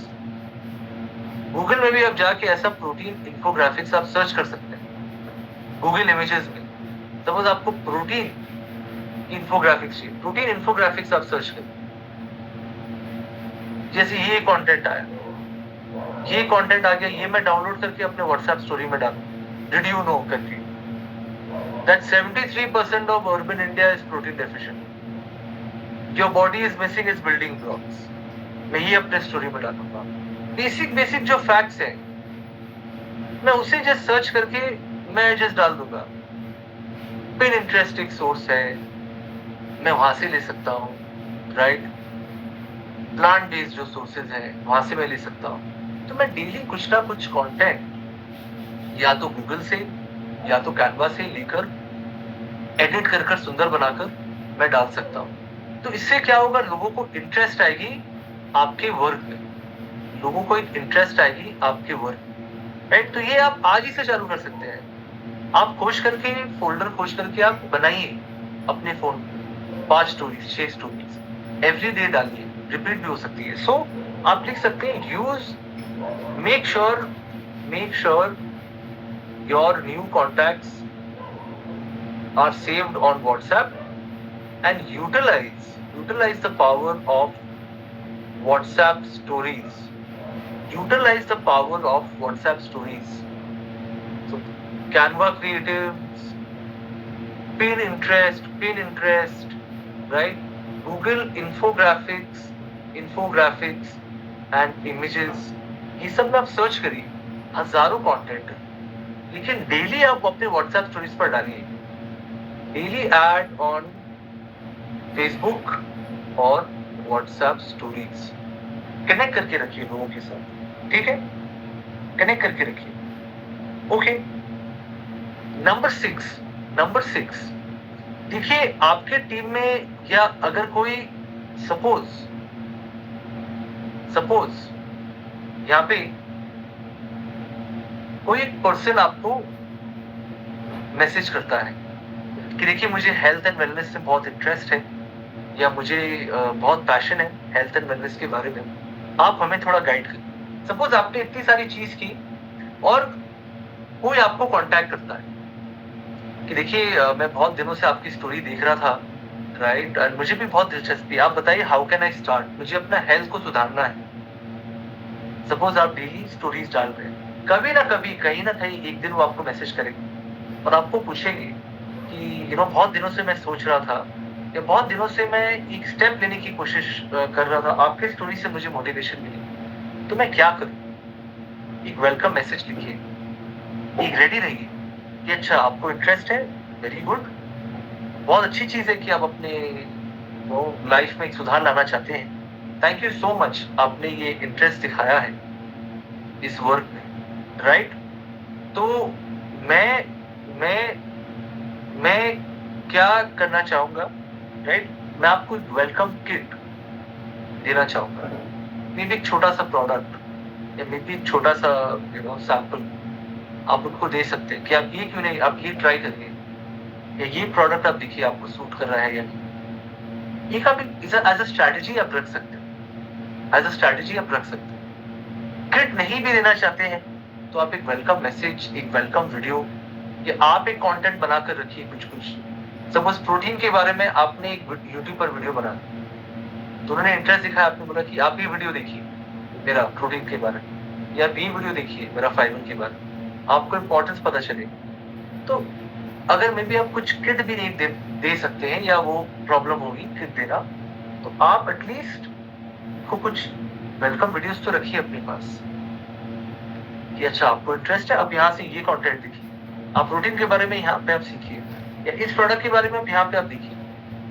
गूगल में भी आप जाके ऐसा प्रोटीन इंफोग्राफिक्स आप सर्च कर सकते हैं गूगल इमेजेस में। सपोज आपको प्रोटीन इंफोग्राफिक्स चाहिए, प्रोटीन इंफोग्राफिक्स आप सर्च करें, जैसे ये कंटेंट आया, ये कंटेंट आ गया, ये मैं डाउनलोड करके अपने व्हाट्सएप स्टोरी में डालूं, डिड यू नो करके that 73% of urban India is protein deficient, your body is missing its building blocks, मैं ये अपने स्टोरी में डालूंगा। बेसिक जो फैक्ट्स हैं मैं उसे जस्ट सर्च करके मैं जस्ट डाल दूंगा। पिन इंटरेस्टिंग सोर्स है, मैं वहां से ले सकता हूँ, राइट, प्लांट बेस्ड जो सोर्सेज हैं वहां से मैं ले सकता हूँ। तो मैं डेली कुछ ना कुछ कंटेंट या तो गूगल से या तो कैनवा से लेकर एडिट कर सुंदर बनाकर मैं डाल सकता हूँ। तो इससे क्या होगा, लोगों को इंटरेस्ट आएगी आपके वर्क में, लोगों को एक इंटरेस्ट आएगी आपके वर्क में, राइट। तो ये आप आज ही से चालू कर सकते हैं। आप खोज करके, फोल्डर खोज करके आप बनाइए अपने फोन में 5 स्टोरीज 6 स्टोरीज एवरी डे डालिए, रिपीट भी हो सकती है। सो आप लिख सकते हैं use, make sure your new contacts are saved on WhatsApp and utilize the power of WhatsApp stories. Utilize the power of WhatsApp stories. So Canva creatives, Pinterest, right? Google infographics and images, ये सब में आप search करिए, हजारों content है, लेकिन daily आप अपने व्हाट्सएप स्टोरीज पर डालिए, डेली ऐड ऑन फेसबुक और व्हाट्सएप स्टोरीज, कनेक्ट करके रखिए लोगों के साथ, ठीक है, कनेक्ट करके रखिए, ओके। नंबर 6, देखिए आपके टीम में या अगर कोई सपोज यहाँ पे कोई एक पर्सन आपको मैसेज करता है कि देखिए मुझे हेल्थ एंड वेलनेस से बहुत इंटरेस्ट है या मुझे बहुत पैशन है हेल्थ एंड वेलनेस के बारे में, आप हमें थोड़ा गाइड करिए। सपोज आपने इतनी सारी चीज की और कोई आपको कांटेक्ट करता है कि देखिए मैं बहुत दिनों से आपकी स्टोरी देख रहा था, राइट, और मुझे भी बहुत दिलचस्पी, आप बताइए हाउ कैन आई स्टार्ट, मुझे अपना हेल्थ को सुधारना है। सपोज आप डेली स्टोरीज डाल रहे हैं, कभी ना कभी कहीं ना कहीं एक दिन वो आपको मैसेज करेंगे और आपको पूछेंगे कि बहुत दिनों से मैं सोच रहा था या बहुत दिनों से मैं एक स्टेप लेने की कोशिश कर रहा था, आपके स्टोरी से मुझे मोटिवेशन मिली, तो मैं क्या करूं। एक वेलकम मैसेज लिखिए, एक रेडी रहिए कि अच्छा आपको इंटरेस्ट है, वेरी गुड, बहुत अच्छी चीज है कि आप अपने लाइफ में एक सुधार लाना चाहते हैं, थैंक यू सो मच, आपने ये इंटरेस्ट दिखाया है इस वर्क में, राइट। तो मैं क्या करना चाहूंगा, राइट, मैं आपको वेलकम किट देना चाहूंगा, मे बी एक छोटा सा प्रोडक्ट या मे बी एक छोटा सा सैंपल, आप उनको दे सकते हैं कि आप ये क्यों नहीं, आप ये ट्राई करिए, या ये प्रोडक्ट आप देखिए आपको सूट कर रहा है या नहीं। ये काफी एज अ स्ट्रैटेजी आप रख सकते हैं, एज अ स्ट्रैटेजी आप रख सकते हैं। क्रिट नहीं भी देना चाहते हैं तो आप एक वेलकम मैसेज, एक वेलकम वीडियो, या आप एक कंटेंट बनाकर रखिए कुछ। सपोज प्रोटीन के बारे में आपने एक यूट्यूब पर वीडियो बना, तो उन्होंने इंटरेस्ट दिखाया, आपने बोला कि आप ये वीडियो देखिए मेरा प्रोटीन के बारे में, या ये वीडियो देखिए मेरा फाइबर के बारे में, आपको इम्पोर्टेंस पता चलेगा। तो अगर मे बी आप कुछ किट भी नहीं दे सकते हैं, या वो प्रॉब्लम होगी किट देना, तो आप एटलीस्ट को कुछ वेलकम वीडियोस तो रखिए अपने पास कि अच्छा आपको इंटरेस्ट है, आप यहाँ से ये कंटेंट देखिए, आप प्रोटीन के बारे में यहाँ पे आप सीखिए, या इस प्रोडक्ट के बारे में आप यहाँ पे आप देखिए।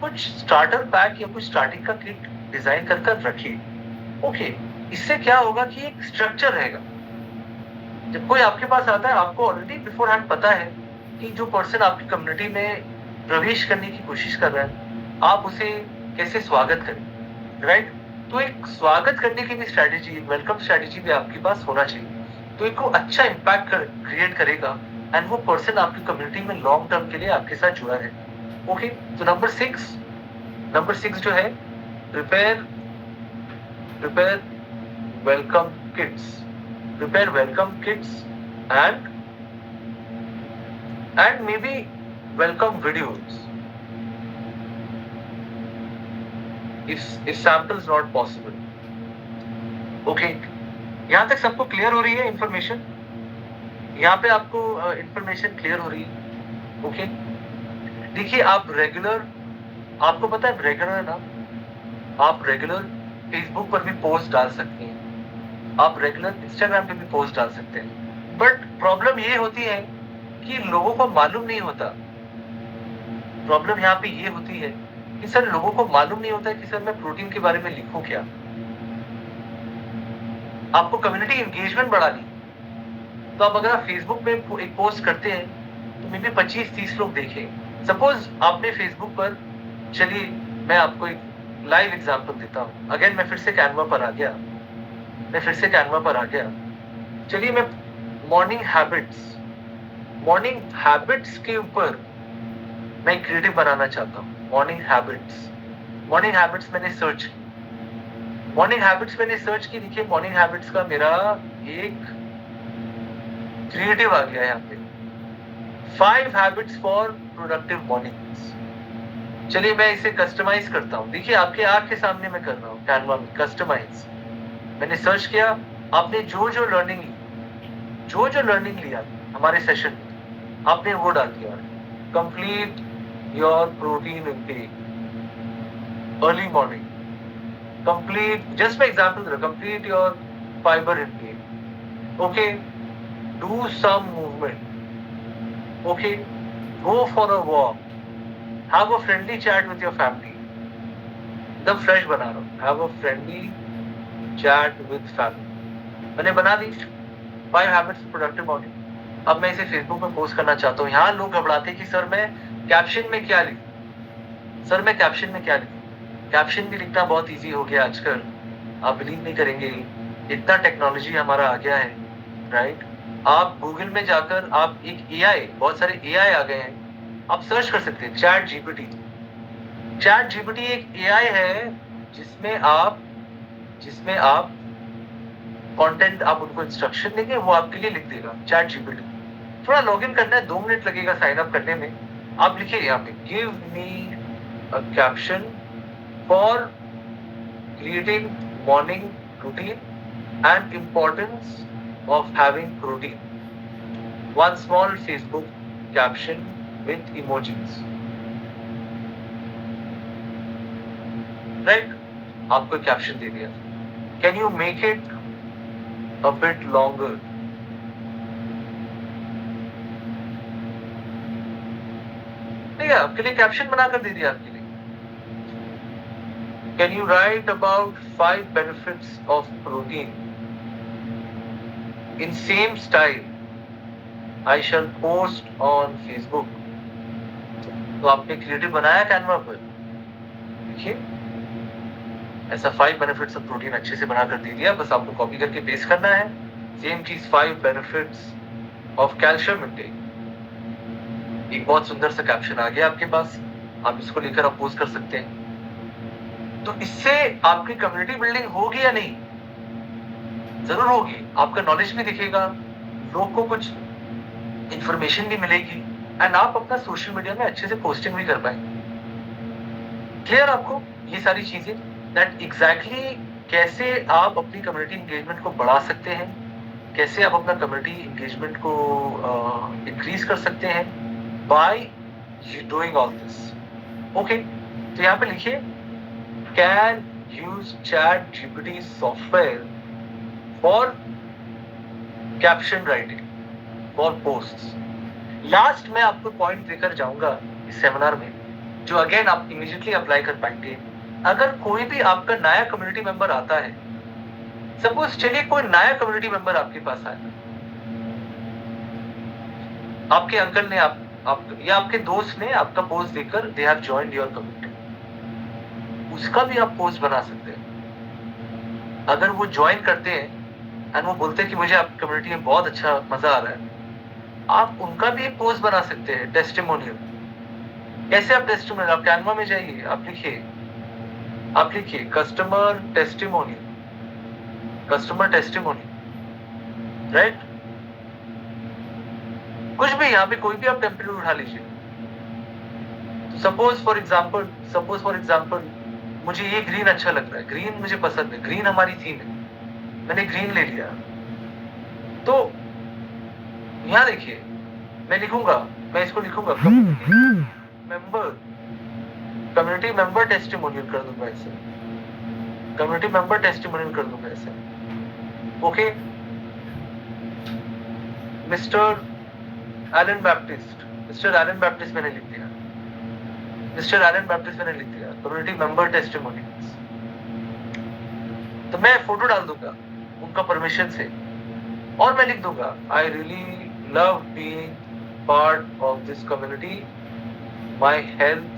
कुछ स्टार्टर पैक या कुछ स्टार्टिंग का किट डिजाइन कर रखिए। ओके, इससे क्या होगा कि एक स्ट्रक्चर रहेगा। जब कोई आपके पास आता है, आपको ऑलरेडी बिफोर हैंड पता है कि जो पर्सन आपकी कम्युनिटी में प्रवेश करने की कोशिश कर रहा है, आप उसे कैसे स्वागत करें, राइट? तो एक स्वागत करने की भी स्ट्रैटेजी, एक वेलकम स्ट्रैटेजी भी आपके पास होना चाहिए। तो एक वो अच्छा इम्पैक्ट क्रिएट करेगा, एंड वो पर्सन आपकी कम्युनिटी में लॉन्ग टर्म के लिए आपके साथ जुड़ा है। ओके, तो नंबर 6 जो है, prepare welcome kits, prepare welcome kits and maybe welcome videos if samples not possible. Okay, यहाँ तक सबको क्लियर हो रही है इंफॉर्मेशन? यहाँ पे आपको इंफॉर्मेशन क्लियर हो रही है? ओके, देखिए आप रेगुलर, आपको पता है रेगुलर ना, आप रेगुलर फेसबुक पर भी पोस्ट डाल सकते हैं, आप रेगुलर इंस्टाग्राम पे भी पोस्ट डाल सकते हैं, बट प्रॉब्लम ये होती है कि लोगों को मालूम नहीं होता। प्रॉब्लम यहाँ पे ये होती है कि सर लोगों को मालूम नहीं होता है कि सर मैं प्रोटीन के बारे में लिखूं क्या। आपको कम्युनिटी एंगेजमेंट बढ़ानी, तो आप अगर आप फेसबुक पे एक पोस्ट करते हैं तो मे बी 25-30 लोग देखें। सपोज आपने फेसबुक पर, चलिए मैं आपको एक लाइव एग्जांपल देता हूँ। अगेन मैं फिर से कैनवा पर आ गया। चलिए मैं मॉर्निंग हैबिट्स के ऊपर मैं क्रिएटिव बनाना चाहता हूँ। मॉर्निंग हैबिट्स मैंने सर्च की। देखिए मॉर्निंग हैबिट्स का मेरा एक क्रिएटिव आ गया है यहाँ पे, 5 हैबिट्स फॉर प्रोडक्टिव मॉर्निंग्स। चलिए मैं इसे कस्टमाइज करता हूँ। देखिए आपके आंख के सामने मैं कर रहा हूँ कैनवा में कस्टमाइज। मैंने सर्च किया, आपने जो लर्निंग लिया हमारे सेशन में, आपने वो डाल दिया। Complete your protein intake early morning, complete, just for example, complete your fibre intake, okay, do some movement, okay, go for a walk, have a friendly chat with your family. एकदम fresh बना रहा हूँ, have a friendly chat with family. मैंने बना दी 5 habits productive morning. अब मैं इसे Facebook में पोस्ट करना चाहता हूँ। यहाँ लोग घबराते हैं कि सर मैं कैप्शन में क्या लिखूं। कैप्शन भी लिखना बहुत इजी हो गया आजकल, आप बिलीव नहीं करेंगे, इतना टेक्नोलॉजी हमारा आ गया है, राइट? आप गूगल में जाकर आप एक एआई, बहुत सारे एआई आ गए हैं, आप सर्च कर सकते हैं चैट जीपीटी एक एआई है जिसमें आप कंटेंट, आप उनको इंस्ट्रक्शन देंगे, वो आपके लिए लिख देगा। चैट जीपीटी, थोड़ा लॉगिन करना है, 2 मिनट लगेगा साइन अप करने में। आप लिखिए यहाँ पे, give me a caption for creating morning routine and importance of having protein, 1 small Facebook caption with emojis, right? आपको कैप्शन दे दिया। Can you make it a bit longer? ठीक है, आपके लिए कैप्शन बनाकर दे दिया आपके लिए। Can you write about 5 benefits of protein in same style? I shall post on Facebook. तो आपने क्रिएटिव बनाया कैनवा पर, देखिए ऐसा 5 बेनिफिट्स ऑफ प्रोटीन अच्छे से बनाकर दे दिया। बस आपको कॉपी करके पेस्ट करना है, सेम चीज 5 बेनिफिट्स ऑफ कैल्शियम इंटेक। एक बहुत सुंदर सा कैप्शन आ गया आपके पास, आप इसको लेकर आप पोस्ट कर सकते हैं। तो इससे आपकी कम्युनिटी बिल्डिंग होगी या नहीं? जरूर होगी। आपका नॉलेज भी दिखेगा, लोग को कुछ इंफॉर्मेशन भी मिलेगी, एंड आप अपना सोशल मीडिया में अच्छे से पोस्टिंग भी कर पाएंगे। क्लियर आपको ये सारी चीजें, दैट एग्जैक्टली कैसे आप अपनी कम्युनिटी एंगेजमेंट को बढ़ा सकते हैं, कैसे आप अपना कम्युनिटी एंगेजमेंट को इंक्रीज कर सकते हैं by doing all this. Okay, तो यहाँ पे लिखिए can use ChatGPT software for caption writing for posts. Last में आपको पॉइंट देकर जाऊंगा इस सेमिनार में, जो अगेन आप इमीडिएटली अप्लाई कर पाएंगे। अगर कोई भी आपका नया कम्युनिटी मेंबर आता है, सपोज चलिए कोई नया कम्युनिटी मेंबर आपके पास आया, आपके अंकल ने आप या आपके दोस्त ने आपका पोस्ट देखकर they have joined your community, उसका भी आप पोस्ट बना सकते हैं। अगर वो ज्वाइन करते हैं एंड वो बोलते हैं कि मुझे आपकी कम्युनिटी में बहुत अच्छा मजा आ रहा है, आप उनका भी एक पोस्ट बना सकते हैं टेस्टिमोनियल। कैसे आप टेस्टिमोनियल, आप कैनवा में जाइए, आप लिखिए कस्टमर टेस्टिमोनियल, राइट? कुछ भी, यहाँ पे कोई भी आप टेम्पलेट उठा लीजिए। सपोज फॉर एग्जाम्पल मुझे ये ग्रीन अच्छा लग रहा है, ग्रीन मुझे पसंद है, ग्रीन हमारी थीम है, मैंने ग्रीन ले लिया। तो यहाँ देखिए मैं इसको लिखूंगा कम्युनिटी मेंबर टेस्टिमोनियल कर दूंगा इसे, कम्युनिटी मेंबर टेस्टिमोनियल कर दूंगा इसे। ओके, मिस्टर एलन बैप्टिस्ट मैंने लिख दिया, कम्युनिटी मेंबर टेस्टिमोनियल्स। तो मैं फोटो डाल दूंगा उनका परमिशन से, और मैं लिख दूंगा I really love being part of this community, my health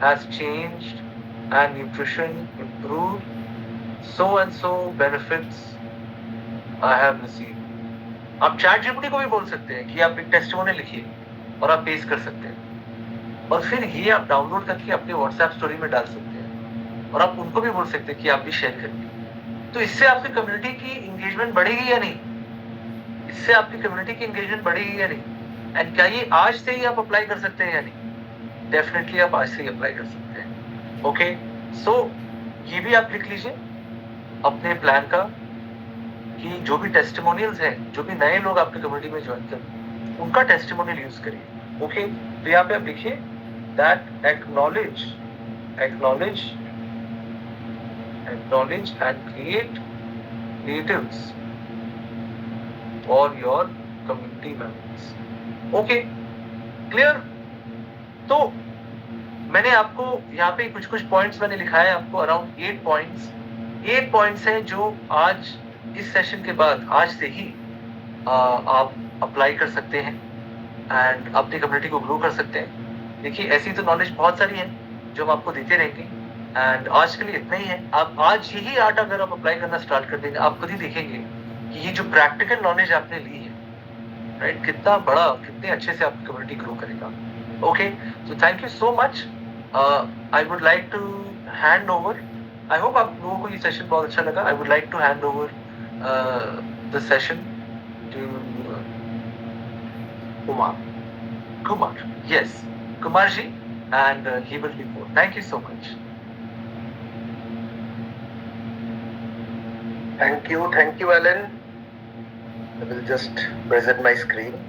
has changed and nutrition improved, so and so benefits I have received। आप ChatGPT को भी बोल सकते हैं कि आप एक टेस्टिमोनियल लिखिए और आप पेस्ट कर सकते हैं, और फिर ये आप डाउनलोड करके अपने WhatsApp स्टोरी में डाल सकते हैं, और आप उनको भी बोल सकते हैं कि आप भी शेयर करिए। तो इससे आपकी कम्युनिटी की एंगेजमेंट बढ़ेगी या नहीं? एंड क्या ये आज से ही आप अप्लाई कर सकते हैं या नहीं? डेफिनेटली आप आज से ही अप्लाई कर सकते हैं। ओके, सो ये भी आप लिख लीजिए अपने प्लान का, कि जो भी टेस्टिमोनियल्स हैं, जो भी नए लोग आपके कम्युनिटी में ज्वाइन करें, उनका टेस्टिमोनियल यूज करिए। ओके, तो यहाँ पे आप लिखिए that acknowledge and create natives for your community members. Okay, clear? तो मैंने आपको यहाँ पे कुछ पॉइंट्स मैंने लिखा है आपको, अराउंड 8 पॉइंट्स हैं जो आज इस सेशन के बाद, आज से ही आप अप्लाई कर सकते हैं एंड अपनी कम्युनिटी को ग्रो कर सकते हैं। देखिए ऐसी तो नॉलेज बहुत सारी है जो हम आपको देते रहेंगे, एंड आज के लिए इतना ही है। आप आज यही 8 अगर आप अप्लाई करना स्टार्ट कर देंगे, आप खुद ही देखेंगे कि ये जो प्रैक्टिकल नॉलेज आपने ली है, राइट, कितने अच्छे से आपकी कम्युनिटी ग्रो करेगा। Okay, so thank you so much. I would like to hand over, I hope आप लोगों को ये सेशन बहुत अच्छा लगा। I would like to hand over the session to Kumar, yes, Kumar ji, and he will report. Thank you so much. Thank you, Alan. I will just present my screen.